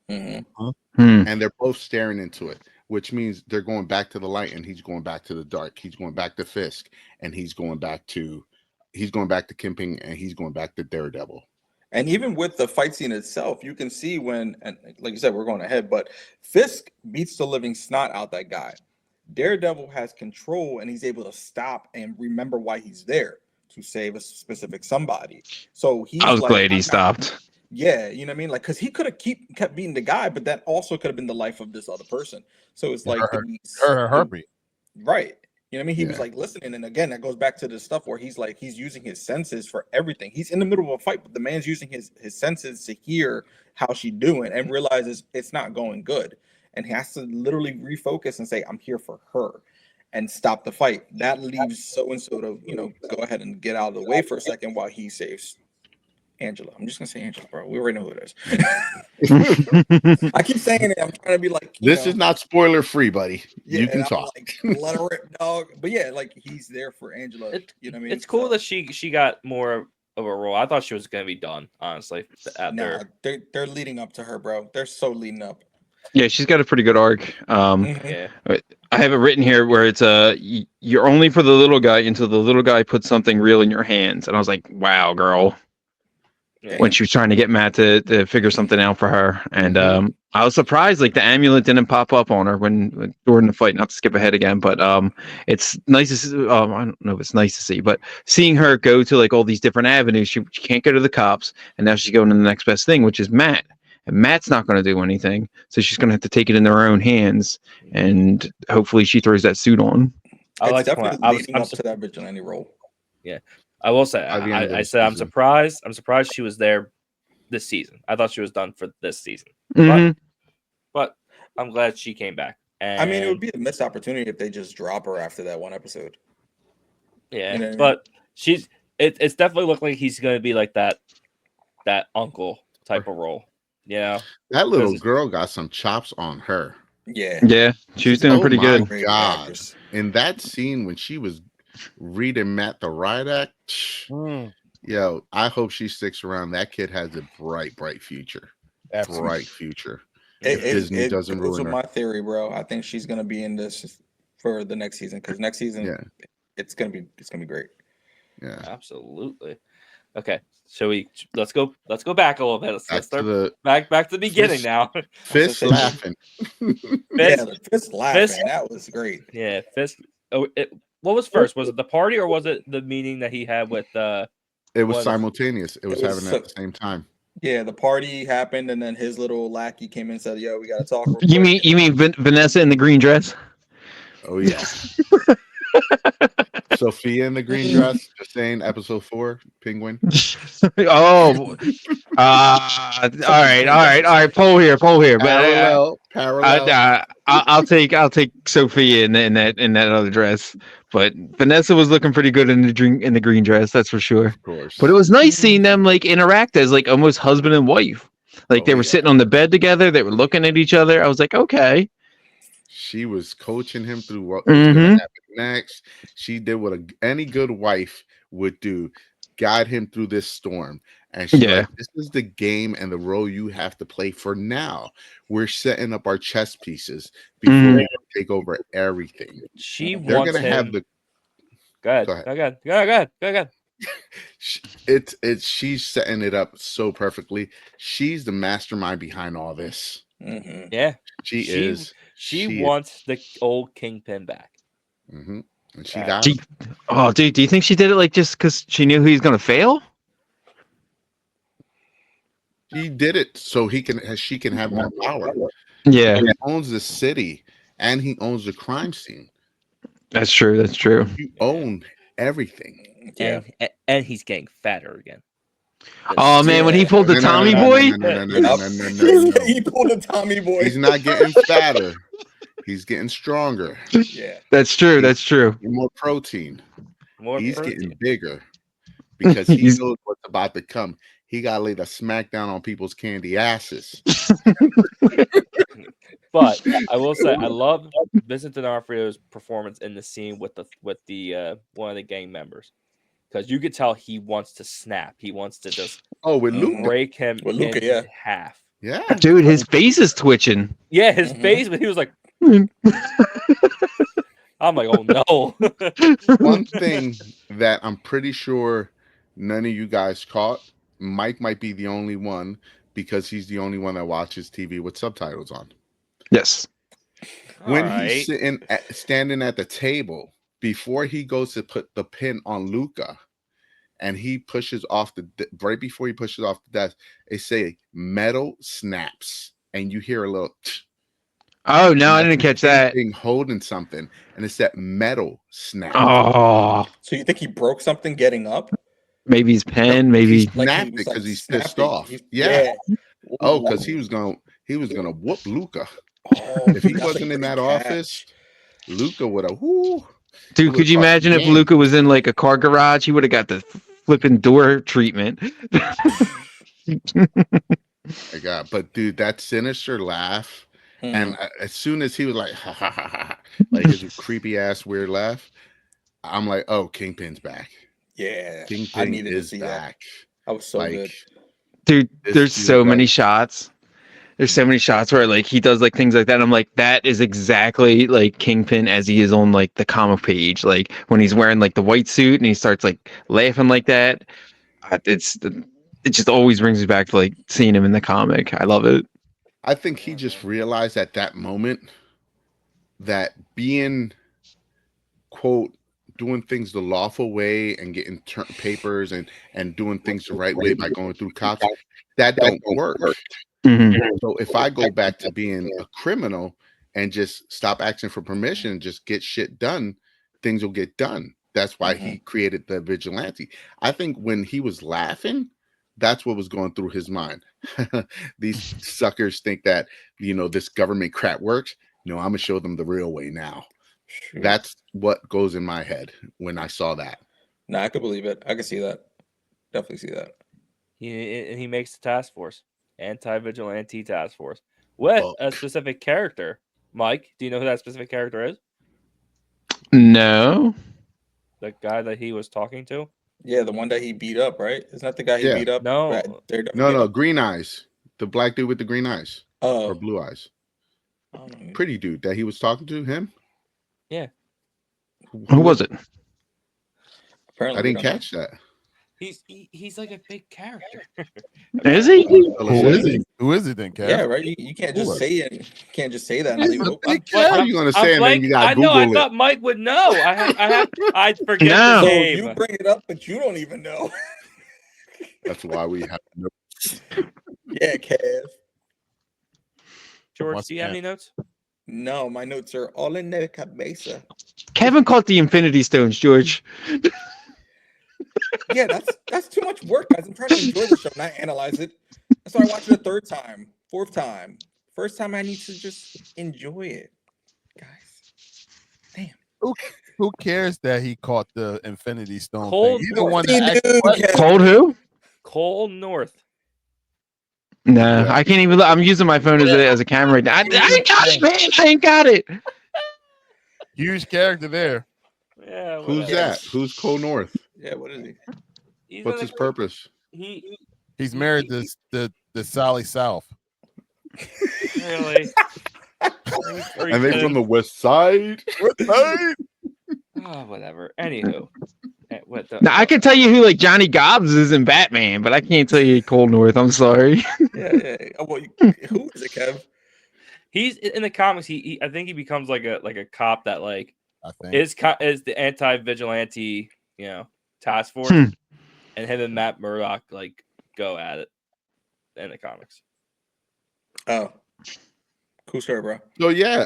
Mhm. Hmm. And they're both staring into it, which means they're going back to the light, and he's going back to the dark. He's going back to Fisk, and he's going back to Kingpin, and he's going back to Daredevil. And even with the fight scene itself, you can see when, and like you said, we're going ahead, but Fisk beats the living snot out that guy. Daredevil has control and he's able to stop and remember why he's there to save a specific somebody. So I he's was like, glad he I'm not, stopped. yeah, you know what I mean? Like, because he could have kept beating the guy, but that also could have been the life of this other person. So it's like, Her heartbeat. right. You know what I mean? He was Yeah. like listening. And again, that goes back to the stuff where he's like, he's using his senses for everything. He's in the middle of a fight, but the man's using his senses to hear how she doing and realizes it's not going good. And he has to literally refocus and say, I'm here for her and stop the fight. That leaves so and so to, go ahead and get out of the way for a second while he saves Angela. I'm just gonna say Angela, bro. We already know who it is. I keep saying it. I'm trying to be like, This is not spoiler free, buddy. yeah, You can and I'm talk. like, let her rip, dog. But yeah, like he's there for Angela. You know what I mean? It's cool So, that she got more of a role. I thought she was gonna be done, honestly. nah, After they're leading up to her, bro. They're so leading up. Yeah, she's got a pretty good arc. Mhm. yeah, I have it written here where it's you're only for the little guy until the little guy puts something real in your hands. And I was like, wow, girl. yeah. When she was trying to get Matt to figure something out for her, and Mhm. I was surprised like the amulet didn't pop up on her when during the fight. Not to skip ahead again, but it's nice to see, I don't know if it's nice to see, but seeing her go to like all these different avenues. She can't go to the cops, and now she's going to the next best thing, which is Matt. And Matt's not going to do anything, so she's going to have to take it in their own hands, and hopefully she throws that suit on. I It's like the definitely point. leading up to that vigilante role. Yeah, I will say. By the end of I the said I'm season. surprised. I'm surprised she was there this season. I thought she was done for this season, Mhm. but I'm glad she came back. And I mean, it would be a missed opportunity if they just drop her after that one episode. yeah, You know what I mean? but she's. It's definitely looked like he's going to be like that uncle type of role. Yeah, That little Because- girl got some chops on her. Yeah. Yeah, she was doing Oh pretty my good. Great God. actress. In that scene when she was reading Matt the Riot Act, Mm, yo, I hope she sticks around. That kid has a bright future. absolutely. Bright future. It, If it, Disney it doesn't goes ruin with her. my theory, bro. I think she's gonna be in this for the next season because next season Yeah. it's gonna be great. Yeah. Absolutely. Okay, so let's go back a little bit. Let's Back to start the back to the beginning Fist, now. fist say- laughing. Yeah, Fist, the fist laughing. That was great. yeah, Fist. Oh, what was first? Was it the party or was it the meeting that he had with It was one of the- simultaneous. It was was happening at the same time. Yeah, the party happened, and then his little lackey came in and said, "Yo, we gotta talk." real You quick." mean Vanessa in the green dress? Oh yeah. Sophia in the green dress, just saying episode 4, Penguin. Oh, all right. Poll here. But Parallel. I'll take Sophia in that other dress. But Vanessa was looking pretty good in the green dress, that's for sure. Of course. But it was nice seeing them like interact as like almost husband and wife. Like they were sitting on the bed together, they were looking at each other. I was like, okay. She was coaching him through what was going to happen next. She did what any good wife would do, guide him through this storm. And she's like, this is the game and the role you have to play for now. We're setting up our chess pieces before we take over everything. They're going to have the. Go ahead. She's setting it up so perfectly. She's the mastermind behind all this. Mm-hmm. Yeah, she is. She wants the old Kingpin back. Mm-hmm. And she got him. Oh, dude, do you think she did it like just because she knew he was going to fail? She did it so she can have more power. Yeah, he owns the city and he owns the crime scene. That's true. You own everything. Yeah, and he's getting fatter again. Oh man, when he pulled the Tommy boy, he pulled the Tommy boy. He's not getting fatter. He's getting stronger. Yeah, that's true. That's true. More protein. He's protein. getting bigger because he knows what's about to come. He got to lay the smackdown on people's candy asses. But I will say, I love Vincent D'Onofrio's performance in the scene with the one of the gang members, because you could tell he wants to snap. He wants to just with Luca. break him in half. Yeah, dude, his face is twitching. Yeah, his face, but he was like, I'm like, oh no. One thing that I'm pretty sure none of you guys caught, Mike might be the only one because he's the only one that watches TV with subtitles on. Yes. When he's standing at the table, before he goes to put the pin on Luca, and he pushes off right before he pushes off the desk, they say metal snaps, and you hear a little. Oh no, I didn't catch that. Thing holding something, and it's that metal snap. Oh, so you think he broke something getting up? Maybe his pen. Maybe he snapped it because he's pissed off. Yeah. Oh, because he was gonna whoop Luca. If he wasn't in that office, Luca would have. Dude, could you imagine if Luca was in like a car garage? He would have got the flipping door treatment. My God, but dude, that sinister laugh. And as soon as he was like, ha, ha, ha, ha, like his creepy ass weird laugh, I'm like, oh, Kingpin's back. Yeah, Kingpin I needed is to see back. That was so good. Dude, there's so many shots. There's so many shots where like he does like things like that. And I'm like, that is exactly like Kingpin as he is on like the comic page. Like when he's wearing like the white suit and he starts like laughing like that. It just always brings me back to like seeing him in the comic. I love it. I think he just realized at that moment that being, quote, doing things the lawful way and getting papers and doing things the right way by going through cops, that don't work. Mm-hmm. So if I go back to being a criminal and just stop asking for permission and just get shit done, things will get done. That's why he created the vigilante. I think when he was laughing, that's what was going through his mind. These suckers think that, this government crap works. No, I'm going to show them the real way now. Sure. That's what goes in my head when I saw that. No, I could believe it. I could see that. Definitely see that. He makes the task force, anti-vigilante task force, with a specific character. Mike, do you know who that specific character is? No. The guy that he was talking to? Yeah, the one that he beat up, right? Isn't that the guy he beat up? No. No, green eyes. The black dude with the green eyes. Or blue eyes. Pretty dude that he was talking to, him? Yeah. Who was it? Apparently, I we didn't don't know. catch that. He's like a big character. Is he? Who is he? Who is he then, Kev? Yeah, right. You can't just Look. say it. You can't just say that and He's leave a it open. big But How are character. you gonna I'm say it and then blank. you gotta I know. I Google thought it? Mike would know. I forget No. the So name. you bring it up, but you don't even know. That's why we have no. Yeah, Kev. George, Once do you have again. any notes? No, my notes are all in the cabeza. Kevin caught the Infinity Stones, George. Yeah, that's too much work, guys. I'm trying to enjoy the show, not analyze it. That's why I watched it a third time, fourth time. First time, I need to just enjoy it, guys. Damn. Who cares that he caught the Infinity Stone Cold thing? He's the War. one He that do, actually Kev. Cold who? Cole North. Nah, Yeah. I can't even. I'm using my phone as a camera right now. I ain't got it, man. I ain't got it. huge character there. Yeah. Who's whatever. that? Who's Cole North? Yeah, what is he? He's What's in his the- purpose? He He's married to the Sally South. really. Are you And they kidding? from the West Side. Oh, whatever. Anywho, what the? Now I can tell you who like Johnny Gobbs is in Batman, but I can't tell you Cold North. I'm sorry. Yeah. Oh, well, who is it, Kev? He's in the comics. He I think he becomes like a cop that like I think. is the anti-vigilante task force, Hmm. and him and Matt Murdock like go at it in the comics. Oh, cool story, bro. So yeah,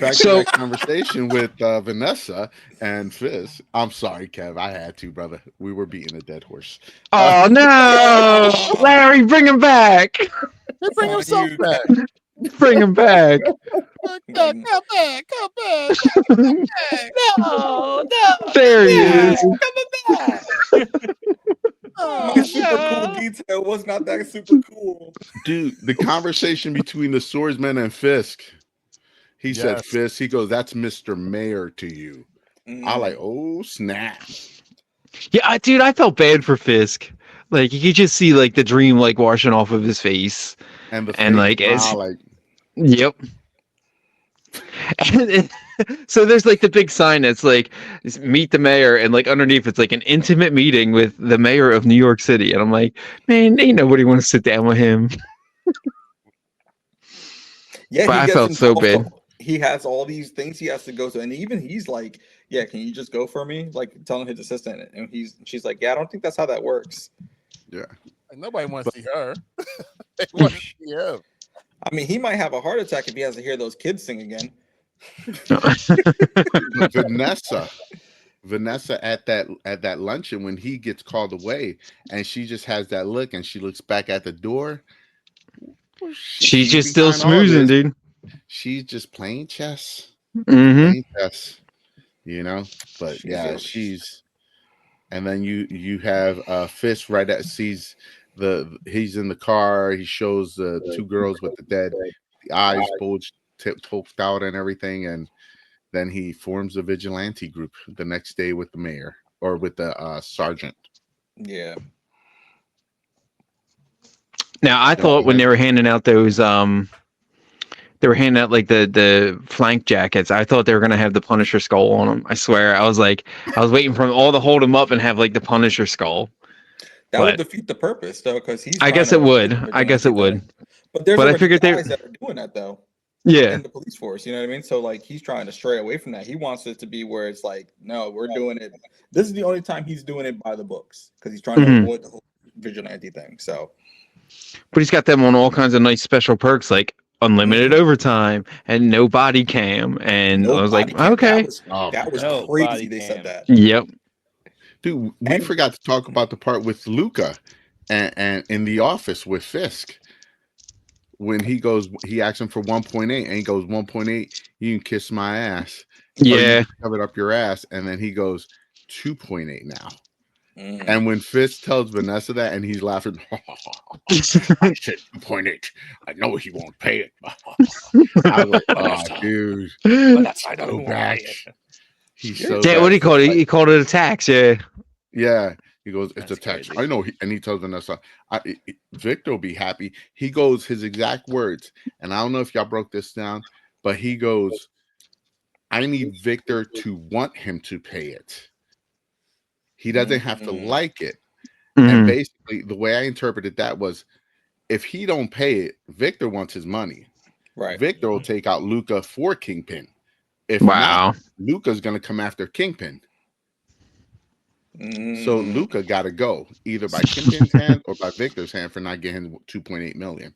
back to So- that conversation with Vanessa and Fizz. I'm sorry, Kev. I had to, brother. We were beating a dead horse. Oh no, Larry, bring him back. They bring On himself you. back. Bring him back. Come back. No, There he is. My super cool detail was not that super cool. Dude, the conversation between the swordsman and Fisk. He said, Yes. Fisk, he goes, that's Mr. Mayor to you. I like, oh, snap. Yeah, dude, I felt bad for Fisk. Like you could just see like the dream like washing off of his face, And the and fake like it's smile, like, yep. So there's like the big sign that's like meet the mayor, and like underneath it's like an intimate meeting with the mayor of New York City, and I'm like, man, ain't nobody want to sit down with him. Yeah, But he I gets felt so involved. bad. He has all these things he has to go to, and even he's like, "Yeah, can you just go for me?" Like telling his assistant, and she's like, "Yeah, I don't think that's how that works." Like, nobody wants to see her. They want to see him. I mean, he might have a heart attack if he has to hear those kids sing again. But Vanessa at that luncheon when he gets called away, and she just has that look, and she looks back at the door. She's just still behind all smoozing, this. dude. She's just playing chess. Hmm. Playing chess, But She's she's. And then you have Fisk right at sees he's in the car. He shows the two girls with the eyes bulged, poked out, and everything, and then he forms a vigilante group the next day with the mayor or with the sergeant. Yeah. Now I thought when they were handing out those they were handing out like the flank jackets, I thought they were gonna have the Punisher skull on them. I swear, I was waiting for them all to hold them up and have like the Punisher skull. That would defeat the purpose, though, because he's. I guess it would. I guess it would. But there's I figured guys that are doing that though. Yeah. In the police force, you know what I mean? So like he's trying to stray away from that. He wants it to be where it's like, no, we're doing it. This is the only time he's doing it by the books because he's trying to avoid the whole vigilante thing. So, but he's got them on all kinds of nice special perks like unlimited overtime and no body cam, and I was like, okay, that was No crazy. body They cam. said that. Yep. Dude, we forgot to talk about the part with Luca and in the office with Fisk. When he asks him for 1.8 and he goes 1.8, you can kiss my ass. Or you Yeah. can shove it up your ass. And then he goes 2.8 now. Mm. And when Fisk tells Vanessa that and he's laughing, I said 2.8. I know he won't pay it. I was like, oh, dude. But that's why I don't So want bad. it. He's so Yeah, bad. what do you call it? He called it a tax, yeah. Yeah. He goes, it's That's a tax. crazy. I know. And he tells Vanessa, Victor will be happy. He goes, his exact words, and I don't know if y'all broke this down, but he goes, I need Victor to want him to pay it. He doesn't have to like it. Mhm. And basically, the way I interpreted that was, if he don't pay it, Victor wants his money. Right. Victor will take out Luca for Kingpin. If Wow. not, Luca's going to come after Kingpin. So Mm. Luca got to go either by Kingpin's hand or by Victor's hand for not getting 2.8 million.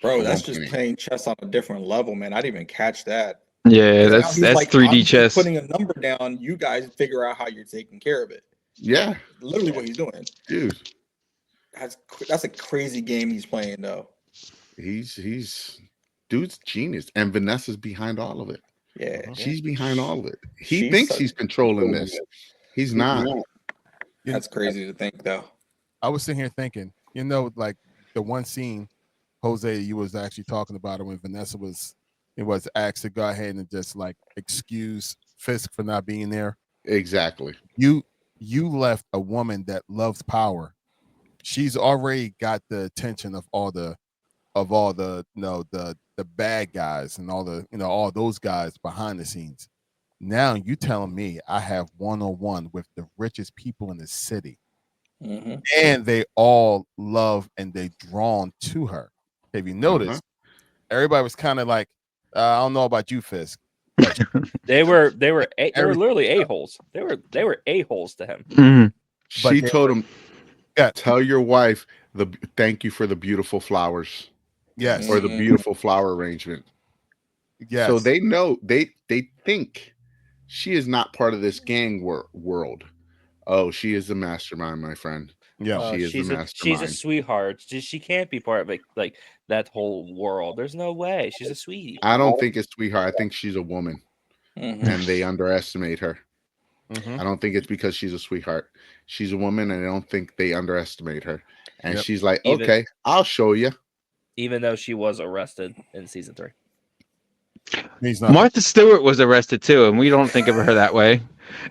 Bro, Or that's just 1.8. playing chess on a different level, man. I didn't even catch that. Yeah, 'Cause now that's he's like, 3D I'm just chess. putting a number down. You guys figure out how you're taking care of it. Yeah, Literally what he's doing. dude, That's a crazy game he's playing, though. he's dude's genius, and Vanessa's behind all of it. Yeah. She's behind all of it. He She's thinks such- he's controlling this. He's not. That's crazy to think, though. I was sitting here thinking, like the one scene, Jose, you was actually talking about it when Vanessa was asked to go ahead and just like excuse Fisk for not being there. Exactly. You left a woman that loves power. She's already got the attention of all the the bad guys and all those guys behind the scenes. Now you telling me I have one-on-one with the richest people in the city, and they all love and they drawn to her. Have you noticed? Everybody was kind of like, I don't know about you, Fisk. But They were literally a-holes. They were a-holes to him. Mhm. She told him, tell your wife thank you for the beautiful flowers. Yes. Or the beautiful flower arrangement. Yes. So they know, they think she is not part of this gang world. Oh, she is the mastermind, my friend. Yeah, she is the mastermind. She's a sweetheart. She can't be part of like that whole world. There's no way. She's a sweetie. I don't think it's sweetheart. I think she's a woman, and they underestimate her. I don't think it's because she's a sweetheart. She's a woman, and I don't think they underestimate her. And she's like, okay, I'll show you. Even though she was arrested in season 3. Martha Stewart was arrested too, and we don't think of her that way.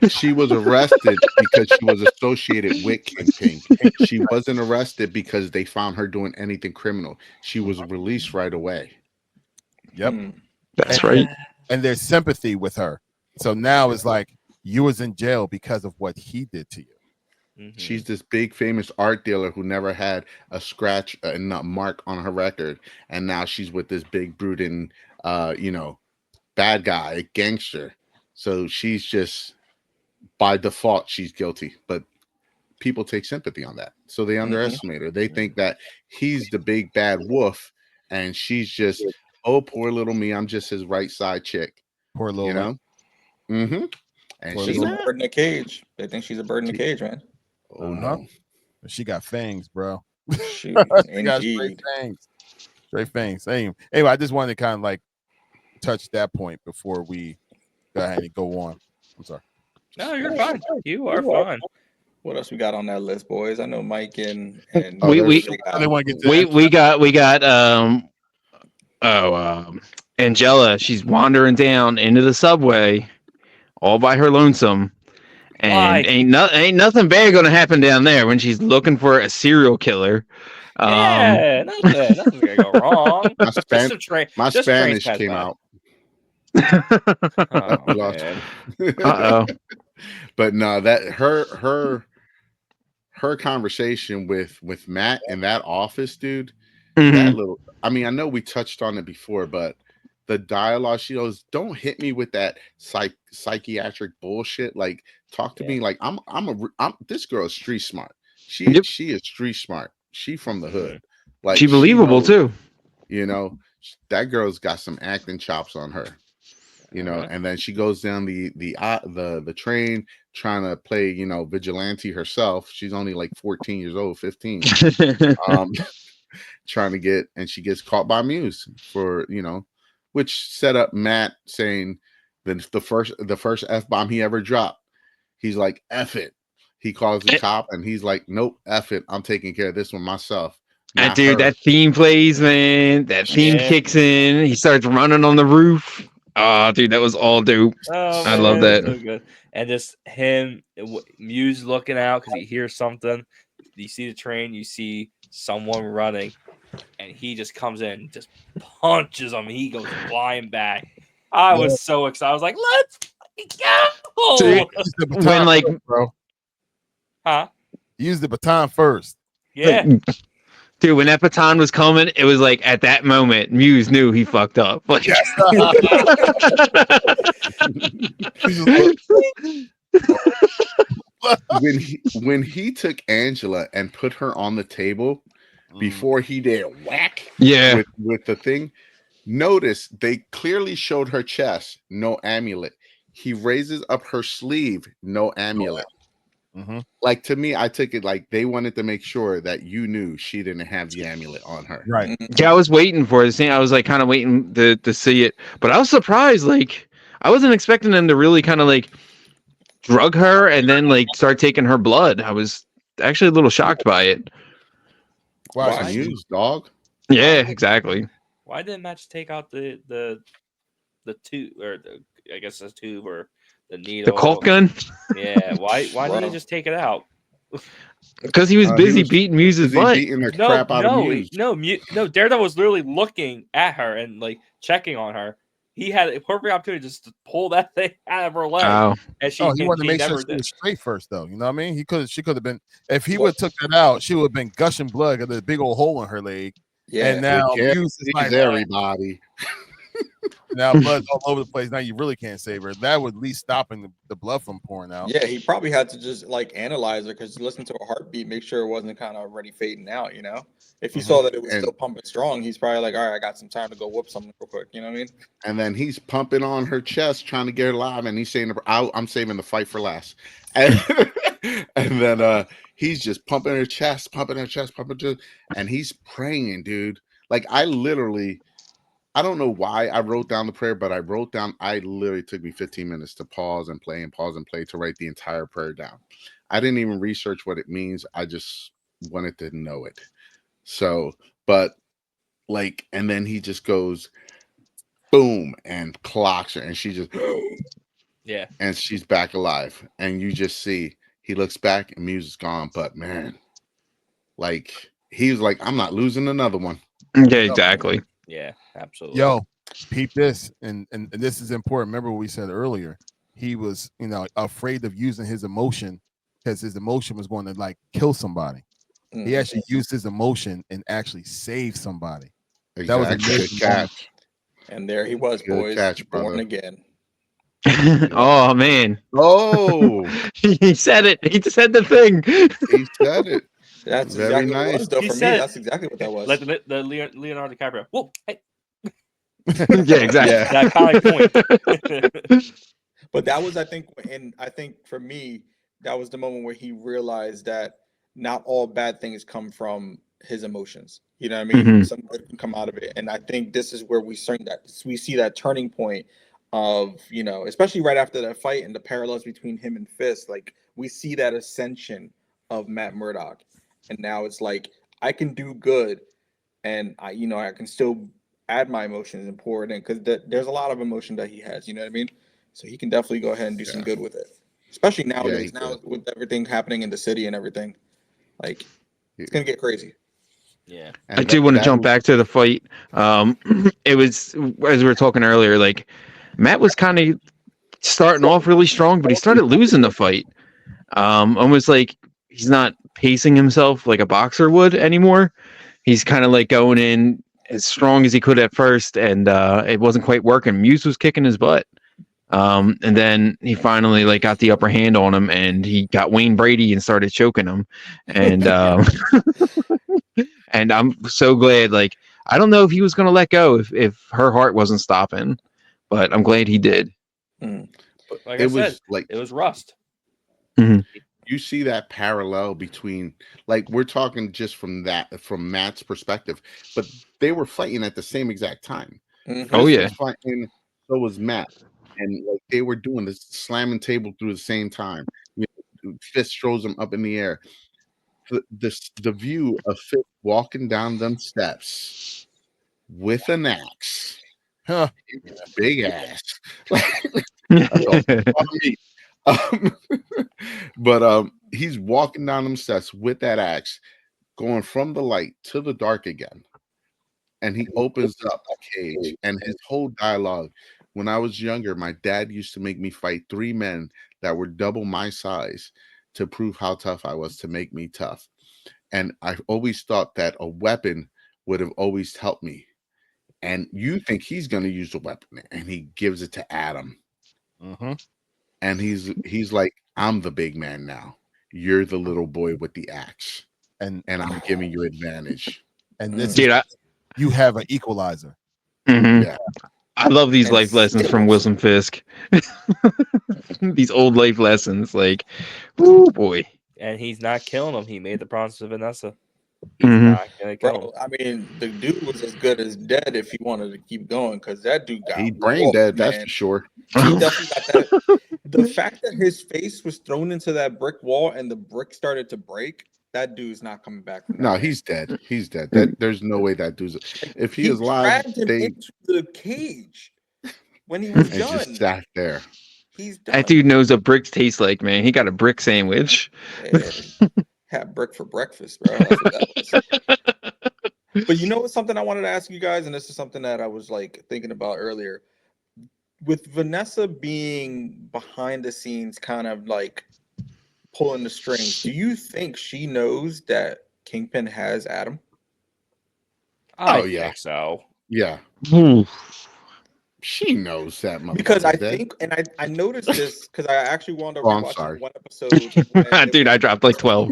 She was arrested because she was associated with Kingpin. She wasn't arrested because they found her doing anything criminal. She was released right away. Yep. That's right. And there's sympathy with her. So now it's like you was in jail because of what he did to you. She's this big famous art dealer who never had a scratch and a mark on her record, and now she's with this big brooding bad guy, gangster. So she's just, by default, she's guilty, but people take sympathy on that, so they underestimate her. They think that he's the big bad wolf, and she's just, oh, poor little me, I'm just his right side chick. Poor little, and she's a bird in a cage. They think she's a bird in a cage, man. Oh no, she got fangs, bro. She got straight fangs. Anyway, I just wanted to kind of like touch that point before we go ahead and go on. I'm sorry. No, you're fine. You are fine. What else we got on that list, boys? I know Mike and we got Angela. She's wandering down into the subway all by her lonesome. And ain't nothing bad gonna happen down there when she's looking for a serial killer. Nothing's gonna go wrong. My Spanish came out. But no, that her conversation with Matt in that office, dude. That little, I mean, I know we touched on it before, but the dialogue, she goes, "Don't hit me with that psychiatric bullshit. Like, talk to me like I'm this girl is street smart. She is street smart. She from the hood. Like, she believable too. That girl's got some acting chops on her. And then she goes down the train trying to play, vigilante herself. She's only like 14 years old, 15. Trying to get, and she gets caught by Muse for, which set up Matt saying the first F-bomb he ever dropped. He's like, F it. He calls the cop and he's like, nope, F it. I'm taking care of this one myself. Dude, that theme plays, man. That theme kicks in. He starts running on the roof. Oh, dude, that was all dope. I love that. So good. And just him, Muse looking out because he hears something. You see the train, you see someone running, and he just comes in, just punches him. He goes flying back. I was so excited. I was like, let's go. Dude, when like, bro. Huh? He used the baton first. Yeah. Dude, when that baton was coming, it was like at that moment, Muse knew he fucked up. Like, Yes. He's just like, when he took Angela and put her on the table before he did whack yeah, with the thing, notice they clearly showed her chest, no amulet. He raises up her sleeve, no amulet. Mhm. Like, to me, I took it like they wanted to make sure that you knew she didn't have the amulet on her. Right. yeah, I was waiting for it. I was like kind of waiting to see it, but I was surprised. Like, I wasn't expecting them to really kind of like drug her and then like start taking her blood. I was actually a little shocked by it. Wow. It's Why? Muse, dog. Yeah, exactly. Why didn't Match take out the tube, or I guess the tube or the The needle? Colt gun, Yeah. Why didn't he Bro. just take it out? because he was He busy was beating Muse's busy butt. beating the No, crap out of Muse. no. Daredevil was literally looking at her and like checking on her. He had a perfect opportunity just to pull that thing out of her leg, Oh, and Oh, he wanted to he make sure never she did. was straight first, though. You know what I mean? She could have been. If he would have took that out, she would have been gushing blood. Got a big old hole in her leg, Yeah. and now Can't Muse is like, seize everybody. now blood's all over the place. Now you really can't save her. That would at least stopping the blood from pouring out. Yeah, he probably had to just like analyze her because listen to her heartbeat, make sure it wasn't kind of already fading out, you know? If he saw that it was And still pumping strong, he's probably like, all right, I got some time to go whoop something real quick. You know what I mean? and then he's pumping on her chest, trying to get her alive, and he's saying, I'm saving the fight for last. And, and then he's just pumping her chest, and he's praying, dude. Like, I don't know why I wrote down the prayer, but I literally took me 15 minutes to pause and play to write the entire prayer down. I didn't even research what it means. I just wanted to know it. So, but like, and then he just goes boom and clocks her, and she just, Yeah. and she's back alive. And you just see he looks back and Muse is gone. But man, like, he was like, I'm not losing another one. yeah, exactly. Yeah. Absolutely. Yo, peep this, and this is important. Remember what we said earlier. He was, afraid of using his emotion because his emotion was going to like kill somebody. He actually used his emotion and actually saved somebody. That was Exactly. amazing Good catch. And there he was, Good boys, catch, born brother. again. Oh man, Oh, he said it. He said the thing. he said it. That's Very exactly what it nice. was, though. He For me, said- that's exactly what that was. Like the Leonardo DiCaprio. Whoa, hey, Yeah, exactly. Yeah. that iconic point. But that was, I think, and I think for me, that was the moment where he realized that not all bad things come from his emotions. You know what I mean? Mhm. Some good can come out of it, and I think this is where we see that turning point of, especially right after that fight and the parallels between him and Fist. Like, we see that ascension of Matt Murdock, and now it's like I can do good, and I can still add my emotions and pour it in because there's a lot of emotion that he has. You know what I mean? So he can definitely go ahead and do some Yeah. good with it, especially Yeah, nowadays. he Now could. with everything happening in the city and everything, like it's gonna get crazy. Yeah. I do want to jump back to the fight. It was as we were talking earlier. Like Matt was kind of starting off really strong, but he started losing the fight. Almost like he's not pacing himself like a boxer would anymore. He's kind of like going in as strong as he could at first, and it wasn't quite working. Muse was kicking his butt. And then he finally like got the upper hand on him, and he got Wayne Brady and started choking him. And and I'm so glad. Like I don't know if he was gonna let go if her heart wasn't stopping, but I'm glad he did. Mm. Like It I was said, like it was rust. you see that parallel between, like, we're talking just from Matt's perspective, but they were fighting at the same exact time. Mhm. Oh Fist yeah, was fighting, so was Matt, and like they were doing this slamming table through the same time. Fist throws him up in the air. The view of Fist walking down them steps with an axe, Huh. big ass. That's all on me. Um, but he's walking down them steps with that axe, going from the light to the dark again. And he opens up the cage, and his whole dialogue. When I was younger, my dad used to make me fight 3 men that were double my size. to prove how tough I was, to make me tough. And I always thought that a weapon would have always helped me. And you think he's going to use the weapon, and he gives it to Adam. Mm-hmm. And he's like, I'm the big man now. You're the little boy with the axe, And I'm giving you advantage. and this Dude, is you have an equalizer. mhm. Yeah. I love these And life lessons from still- Wilson Fisk. These old life lessons, like, oh boy. And he's not killing him. He made the promise to Vanessa. He's Mhm. not gonna kill him. Bro, I mean, the dude was as good as dead if he wanted to keep going, because that dude got He brain whooped, dead, that's man. for sure. He definitely got that. The fact that his face was thrown into that brick wall and the brick started to break, that dude's not coming back from that. No, man. he's dead. He's dead. That there's no way that dude's. Like, If he is alive, dragged him they into the cage when he was and done. just sat there. He's done. That dude knows what bricks taste like, man. He got a brick sandwich. Yeah, had brick for breakfast, bro. That's what that was. But you know what's something I wanted to ask you guys, and this is something that I was like thinking about earlier. With Vanessa being behind the scenes, kind of like pulling the strings, do you think she knows that Kingpin has Adam? I Oh, yeah. think so. Yeah, Ooh. she knows that motherfucker's Because I dead. think, and I noticed this because I actually wound up Oh, I'm rewatching sorry. one episode. when it Dude, I was- dropped like 12.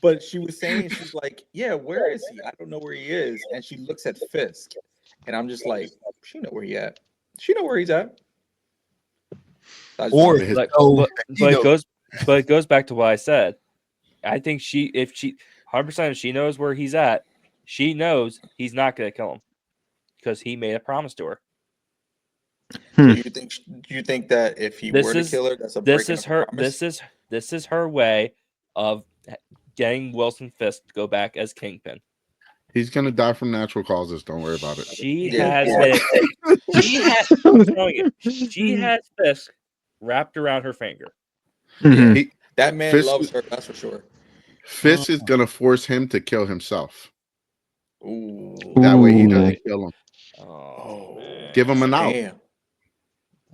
But she was saying, she's like, yeah, where is he? I don't know where he is. And she looks at Fisk, and I'm just like, she know where he at. She know where he's at. I just Or wanted to- his- Like, know but, that he but it knows. goes back to what I said. I think if she 100% if she knows where he's at, she knows he's not gonna kill him because he made a promise to her. so you think that if he This were to is- kill her, that's a This breaking is of a her. promise? This is her way of getting Wilson Fisk to go back as Kingpin. He's gonna die from natural causes. Don't worry about it. She Yeah. has it. She has Fisk wrapped around her finger. Mhm. He, That man Fisk- loves her, that's for sure. Fisk is gonna force him to kill himself. Ooh. That way he Ooh. doesn't kill him. Oh, man. Give him an out. Damn.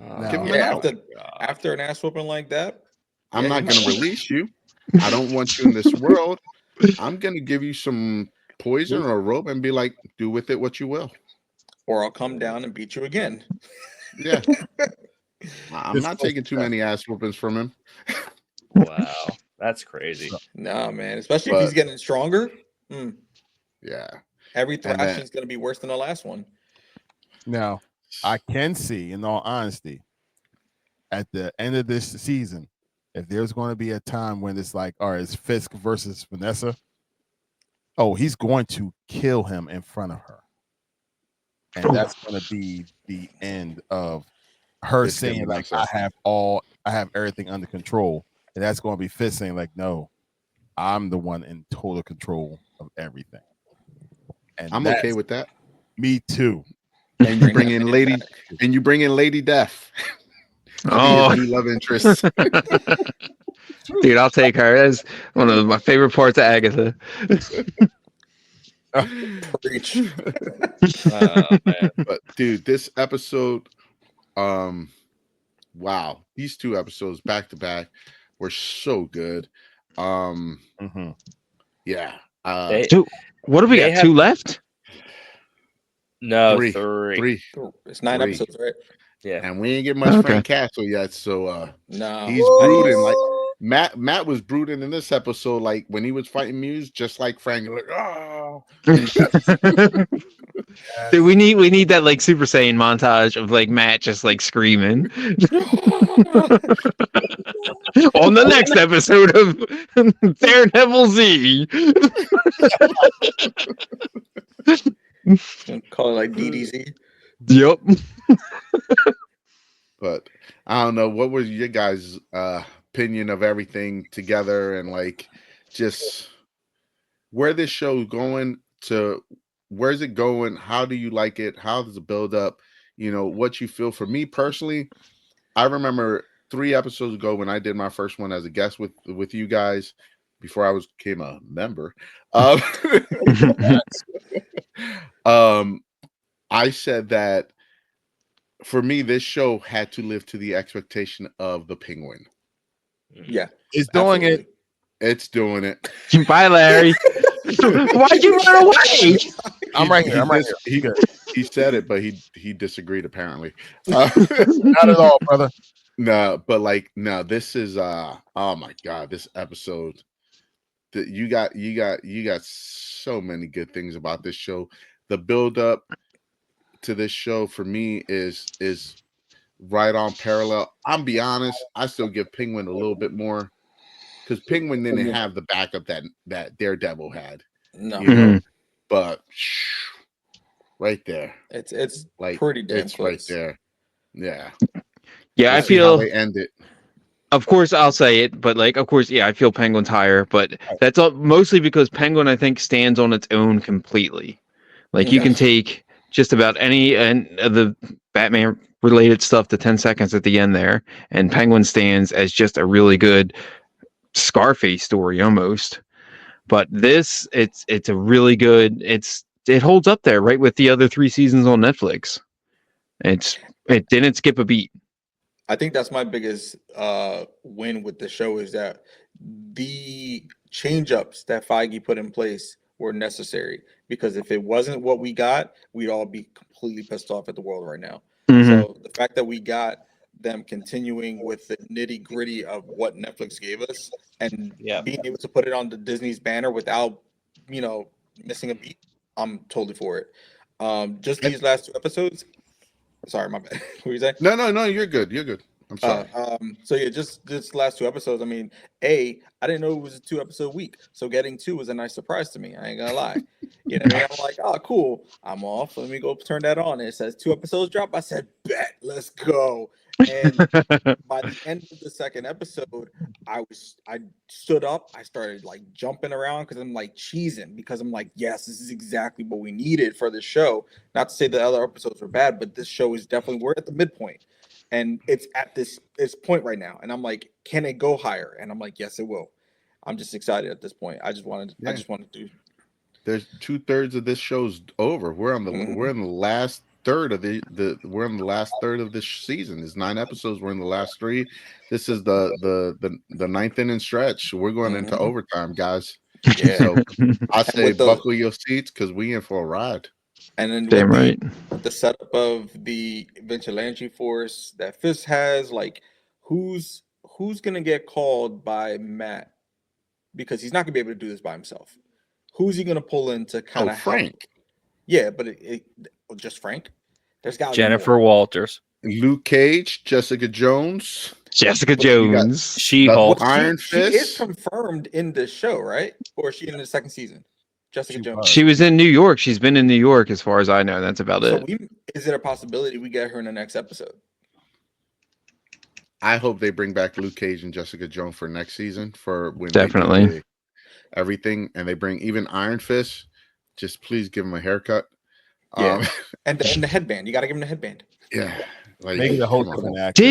Oh, Give him Yeah, an out. after an ass whooping like that, I'm yeah, not he gonna might- release you. I don't want you in this world. I'm gonna give you some poison or a rope and be like, do with it what you will. or I'll come down and beat you again. Yeah. I'm This not goes taking too back. many ass whoopings from him. Wow, that's crazy. Nah, man. Especially if But- he's getting stronger. Yeah. Every And then- thrashing is going to be worse than the last one. Now, I can see, in all honesty, at the end of this season, if there's going to be a time when it's like, all right, it's Fisk versus Vanessa. Oh, he's going to kill him in front of her. And that's going to be the end of her It's gonna saying, be like, Vanessa. I have everything under control. And that's going to be Fisk saying, like, no, I'm the one in total control of everything. And I'm that's okay with that. me too. And you Bring bring that in man Lady back. and you bring in Lady Death. To be Oh, his new love interest. dude, I'll take her. That's one of my favorite parts of Agatha. Preach. Oh, man. But dude, this episode, wow, these two episodes back to back were so good. Mm-hmm. Yeah. They- Dude, what do we They got? have- 2 left? No, Three. three. It's 9 Three. episodes, right? Yeah. And we ain't get much Okay. Frank Castle yet, so No. he's brooding like Matt was brooding in this episode, like when he was fighting Muse, just like Frank, like, oh. Dude, we need that like Super Saiyan montage of like Matt just like screaming on the next episode of Daredevil Z. Call it like DDZ. Yep. But I don't know, what was your guys' opinion of everything together and like just where this show's going to where's it going? How do you like it? How does it build up? You know, what you feel. For me personally, I remember 3 episodes ago when I did my first one as a guest with you guys before I became a member. I said that for me, this show had to live to the expectation of the Penguin. Yeah, It's doing absolutely. It's doing it. Bye, Larry. Why'd you run away? I'm right here. I'm right here. He Good. he said it, but he disagreed apparently. Uh, Not at all, brother. no, but like no, this is oh my god, this episode that you got so many good things about this show. The build up to this show for me is right on parallel. I'm be honest, I still give Penguin a little bit more because Penguin didn't have the backup that Daredevil had, No, you know. But right there, it's like pretty damn it's right close. there. Yeah, Yeah, we'll I see how feel. they end it. Of course, I'll say it, but like, of course, yeah, I feel Penguin's higher, but that's all, mostly because Penguin, I think, stands on its own completely. Like, you Okay. can take just about any and the Batman related stuff to 10 seconds at the end there, and Penguin stands as just a really good Scarface story almost. But this, it's a really good. It holds up there, right, with the other 3 seasons on Netflix. It didn't skip a beat. I think that's my biggest win with the show is that the change-ups that Feige put in place were necessary because if it wasn't what we got, we'd all be completely pissed off at the world right now. Mhm. So the fact that we got them continuing with the nitty-gritty of what Netflix gave us and Yeah. being able to put it on the Disney's banner without, missing a beat, I'm totally for it. Just these last 2 episodes. Sorry, my bad. What were you saying? No, you're good. You're good. I'm sorry. So yeah, just this last 2 episodes. I mean, I didn't know it was a 2-episode week, so getting 2 was a nice surprise to me. I ain't gonna lie. You know what I mean? I'm like, oh, cool. I'm off. Let me go turn that on. And it says 2 episodes drop. I said, bet, let's go. And by the end of the second episode, I stood up. I started like jumping around because I'm like cheesing because I'm like, yes, this is exactly what we needed for this show. Not to say the other episodes were bad, but this show is definitely we're at the midpoint. And it's at this point right now. And I'm like, can it go higher? And I'm like, yes, it will. I'm just excited at this point. I just wanted to. There's 2/3 of this show's over. We're in the last third of we're in the last third of this season. There's 9 episodes. We're in the last 3. This is the ninth inning stretch. We're going into overtime, guys. Yeah. So I say with the- buckle your seats because we in for a ride. And then Damn with right. the setup of the vigilante force that Fisk has, like who's gonna get called by Matt because he's not gonna be able to do this by himself. Who's he gonna pull in to kind of help? Frank. Yeah, but just Frank. There's got Jennifer Walters, Luke Cage, Jessica Jones, Jessica What you got? Jones. She-Hulk. Iron She is Fist. confirmed in this show, right? Or is she in the second season? Jessica Jones. She was in New York. She's been in New York as far as I know. That's about So it. is it a possibility we get her in the next episode? I hope they bring back Luke Cage and Jessica Jones for next season for when Definitely. they do everything, and they bring even Iron Fist. Just please give him a haircut. Yeah, and the headband. You got to give him the headband. Yeah, like Make it a whole come on. different actor.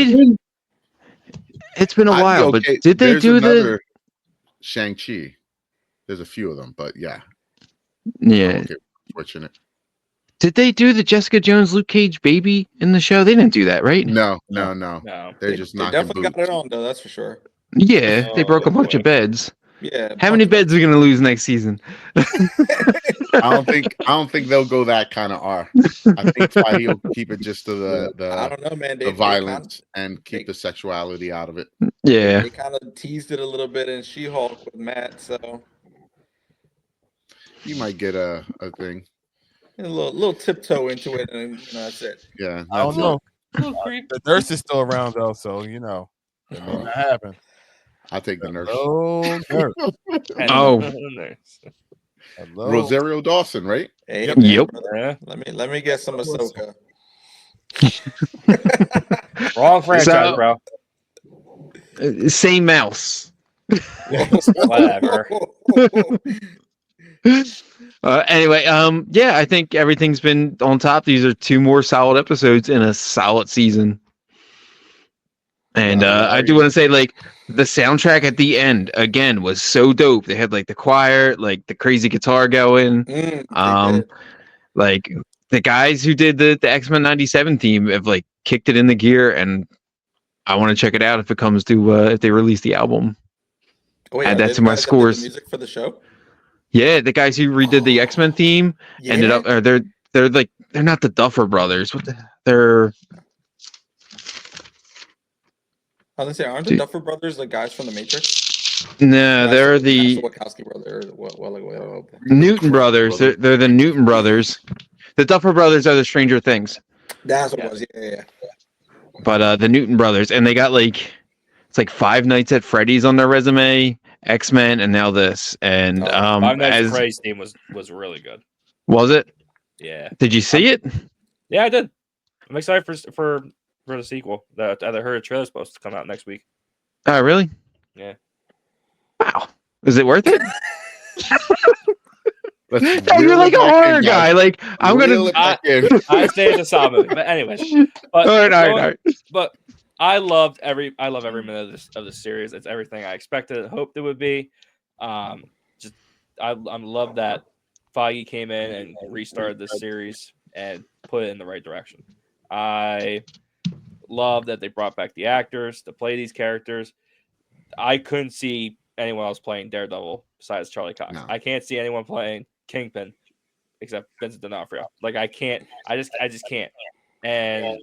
It's been a I'd be while, okay. but did they There's do another Shang-Chi? There's a few of them, but yeah. Yeah. Okay, switching it. Did they do the Jessica Jones Luke Cage baby in the show? They didn't do that, right? No. No. They're just They knocking definitely boots. got it on though. That's for sure. Yeah, they Oh, broke a good bunch of point. beds. Yeah. How many beds are gonna lose next season? I don't think they'll go that kind of R. I think Feige will keep it just to I don't know, man. the violence and keep the sexuality out of it. Yeah. They kind of teased it a little bit in She-Hulk with Matt, so You might get a thing. a little tiptoe into it, and that's it. Yeah, I don't that's know. it. The nurse is still around though, so it may not happen. I'll take the nurse. Hello, nurse. Oh. Hello. Rosario Dawson, right? Hey, Yep. man, Yep. brother, Yeah. let me get some Ahsoka. Wrong franchise, So- bro. Same mouse. Whatever. Anyway, yeah, I think everything's been on top. These are 2 more solid episodes in a solid season. And I do want to say, like, the soundtrack at the end again was so dope. They had like the choir, like the crazy guitar going. They did. Like the guys who did the X-Men '97 theme have like kicked it in the gear, and I want to check it out if it comes to if they release the album. Oh wait, Add are that they to the my guys that did the scores. music for the show? Yeah, the guys who redid the X-Men theme ended Yeah. up, or they're like they're not the Duffer Brothers. What the? They're I was gonna say, aren't the Dude. Duffer Brothers the guys from the Matrix? no, they're That's the the Wachowski brother. Well, Newton Brothers. They're the Newton Brothers. The Duffer Brothers are the Stranger Things, that's what Yeah. it was. Yeah. but the Newton Brothers, and they got like it's like Five Nights at Freddy's on their resume, X-Men, and now this. And Five Nights at as Freddy's theme was really good. was it? Yeah, Did you see it? yeah, I did. I'm excited for the sequel. I heard a trailer's supposed to come out next week. Oh, really? Yeah. Wow. Is it worth it? Let's Oh, you're reel like it a back horror in, guy. guys. Like I'm Reel gonna. it back in. I say it's a solid movie, but anyways, but All right. but I love every minute of this series. It's everything I expected and hoped it would be. Just I love that Feige came in and restarted this series and put it in the right direction. I love that they brought back the actors to play these characters. I couldn't see anyone else playing Daredevil besides Charlie Cox. No. I can't see anyone playing Kingpin except Vincent D'Onofrio. Like I can't. I just can't. And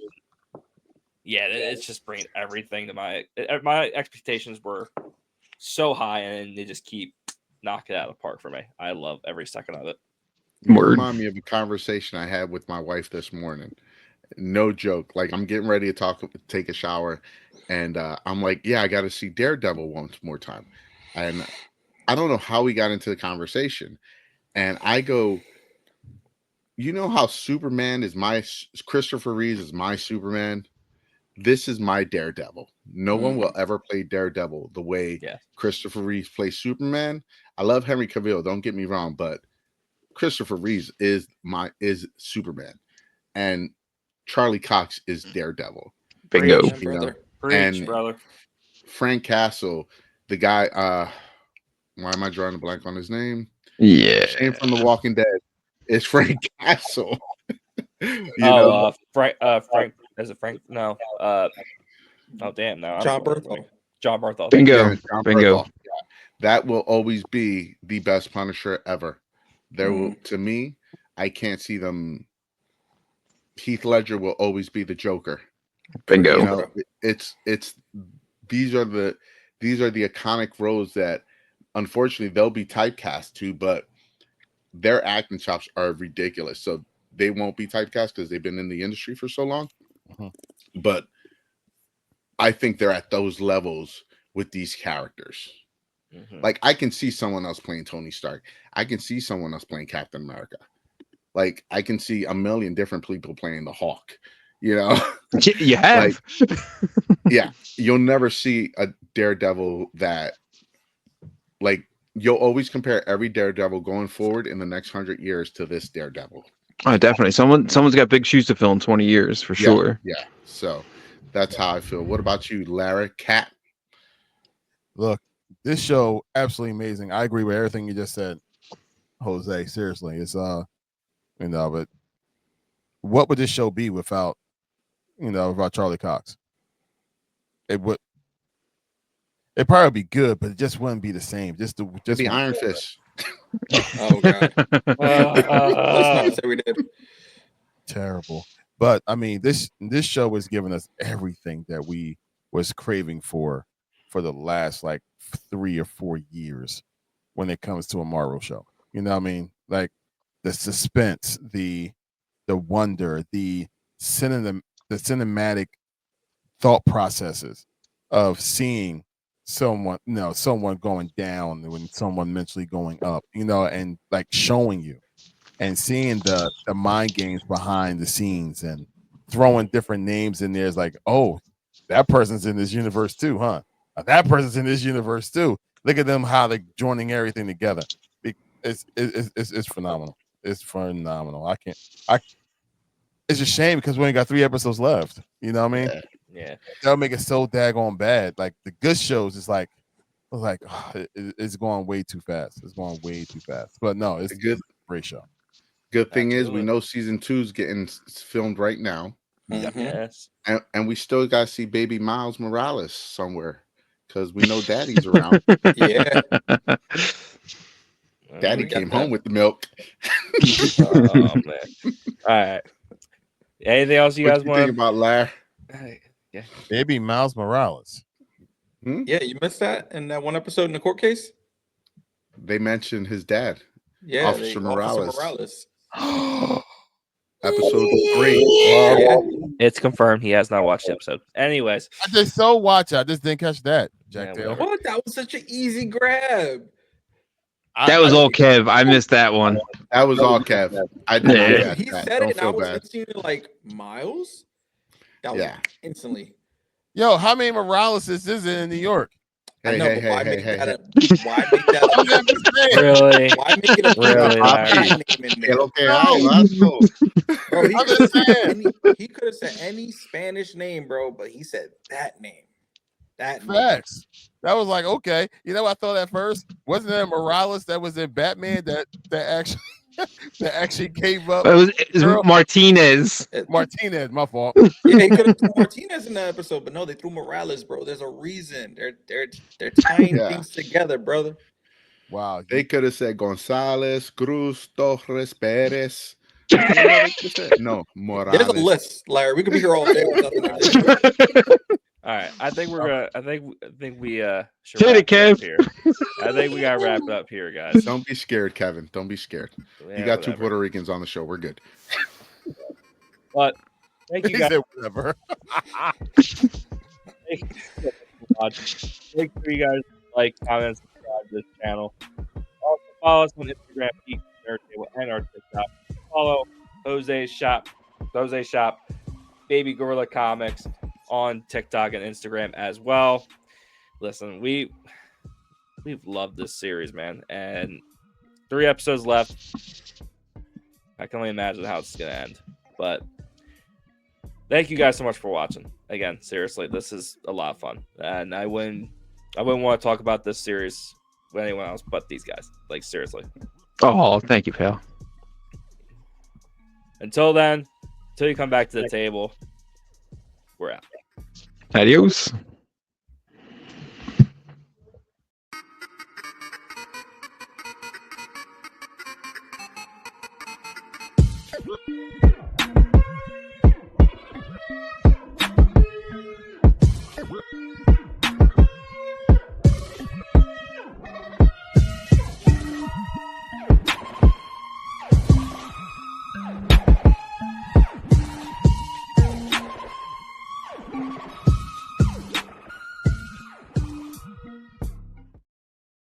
yeah, it's just bringing everything to my expectations were so high, and they just keep knocking it out of the park for me. I love every second of it. You Word. remind me of a conversation I had with my wife this morning. No joke. Like I'm getting ready to take a shower, and I'm like, yeah, I got to see Daredevil once more time. And I don't know how we got into the conversation. And I go, you know how Superman is Christopher Reeves is my Superman. This is my Daredevil. No one will ever play Daredevil the way Christopher Reeves plays Superman. I love Henry Cavill. Don't get me wrong, but Christopher Reeves is Superman, and Charlie Cox is Daredevil. Bingo. Preach, brother. Preach, brother. Frank Castle, the guy. Why am I drawing a blank on his name? Yeah. Shane from The Walking Dead. It's Frank Castle. Frank. Is it Frank? No. Oh damn! No. John Berthel. John Berthel. Bingo. John Bingo. Berthel. Yeah. That will always be the best Punisher ever. There will, to me, I can't see them. Heath Ledger will always be the Joker. Bingo. You know, it's these are the iconic roles that unfortunately they'll be typecast to, but their acting chops are ridiculous. So they won't be typecast because they've been in the industry for so long. But I think they're at those levels with these characters. Like I can see someone else playing Tony Stark. I can see someone else playing Captain America. Like I can see a million different people playing the Hawk. You know, You have. Like, yeah, you'll never see a Daredevil that, like, you'll always compare every Daredevil going forward in the next 100 years to this Daredevil. Oh, definitely. Someone's got big shoes to fill in 20 years for sure. Yeah. So that's how I feel. What about you, Larry? Cat? Look, this show absolutely amazing. I agree with everything you just said, Jose. Seriously, it's but what would this show be without Charlie Cox? It would. It probably be good, but it just wouldn't be the same. Just the Iron Fist. Oh god. Let's not say we did. Terrible. But I mean, this show has given us everything that we was craving for the last like 3 or 4 years when it comes to a Marvel show. You know what I mean? Like the suspense, the wonder, the cinematic thought processes of seeing someone going down when someone mentally going up, and like showing you and seeing the mind games behind the scenes and throwing different names in there. Is like, oh, that person's in this universe too, huh? That person's in this universe too. Look at them, how they're joining everything together. It's phenomenal. It's phenomenal. It's a shame because we only got 3 episodes left. You know what I mean? Yeah. That'll make it so daggone bad. Like the good shows, it's going way too fast. It's going way too fast. But no, it's a great show. Good thing is we know season 2 is getting filmed right now. Mhm. Yes. And we still got to see baby Miles Morales somewhere because we know Daddy's around. Yeah. Daddy We got came that. home with the milk. Oh man. All right. Anything else you What guys you think want? about Larry? Yeah. Maybe Miles Morales. Yeah, you missed that in that one episode in the court case. They mentioned his dad, Yeah, Officer Morales. Morales. Episode 3. Yeah. It's confirmed he has not watched the episode. Anyways, I just so watch. I just didn't catch that. Yeah, Jack whatever. Taylor. What? That was such an easy grab. That was all Kev. I missed that one. That was all Kev. I did not Yeah. catch He that. said Don't it, and I feel was bad. instantly like, Miles? That was Yeah. instantly. Yo, how many Morales is in New York? I Hey, know, hey, but hey, why hey, make hey, that hey. why make that I'm just saying. really, why make it a Really, Larry? name in Que there? lo que hay, vato. Bro, he I'm could just have said saying. he could have said any Spanish name, bro, but he said that name. That name. Facts. That was like, okay. You know what I thought at first? Wasn't there Morales that was in Batman that actually that actually gave up It was Girl. Martinez. Martinez? My fault. Yeah, he could have threw Martinez in the episode, but no, they threw Morales, bro. There's a reason. They're tying Yeah. things together, brother. Wow. They could have said Gonzalez, Cruz, Torres, Perez. You know, they could have said no, Morales. There's a list, Larry. We could be here all day with nothing to say. All right. I think we're gonna. I think we should Hit wrap it, it up Kev. here. I think we gotta wrap it up here, guys. Don't be scared, Kevin. Don't be scared. Yeah, You got two whatever. Puerto Ricans on the show. We're good. But thank you He guys. said whatever. Thank you so much for watching. Make sure you guys like, comment, subscribe to this channel. Also follow us on Instagram, Geek Nerd, and our TikTok. Follow Jose's Shop, Baby Gorilla Comics on TikTok and Instagram as well. Listen, we've loved this series, man, and 3 episodes left. I can only imagine how it's gonna end, but thank you guys so much for watching. Again, seriously, this is a lot of fun, and I wouldn't want to talk about this series with anyone else but these guys. Like, seriously. Oh, thank you, pal. Until then, until you come back to the table, we're out. Adios.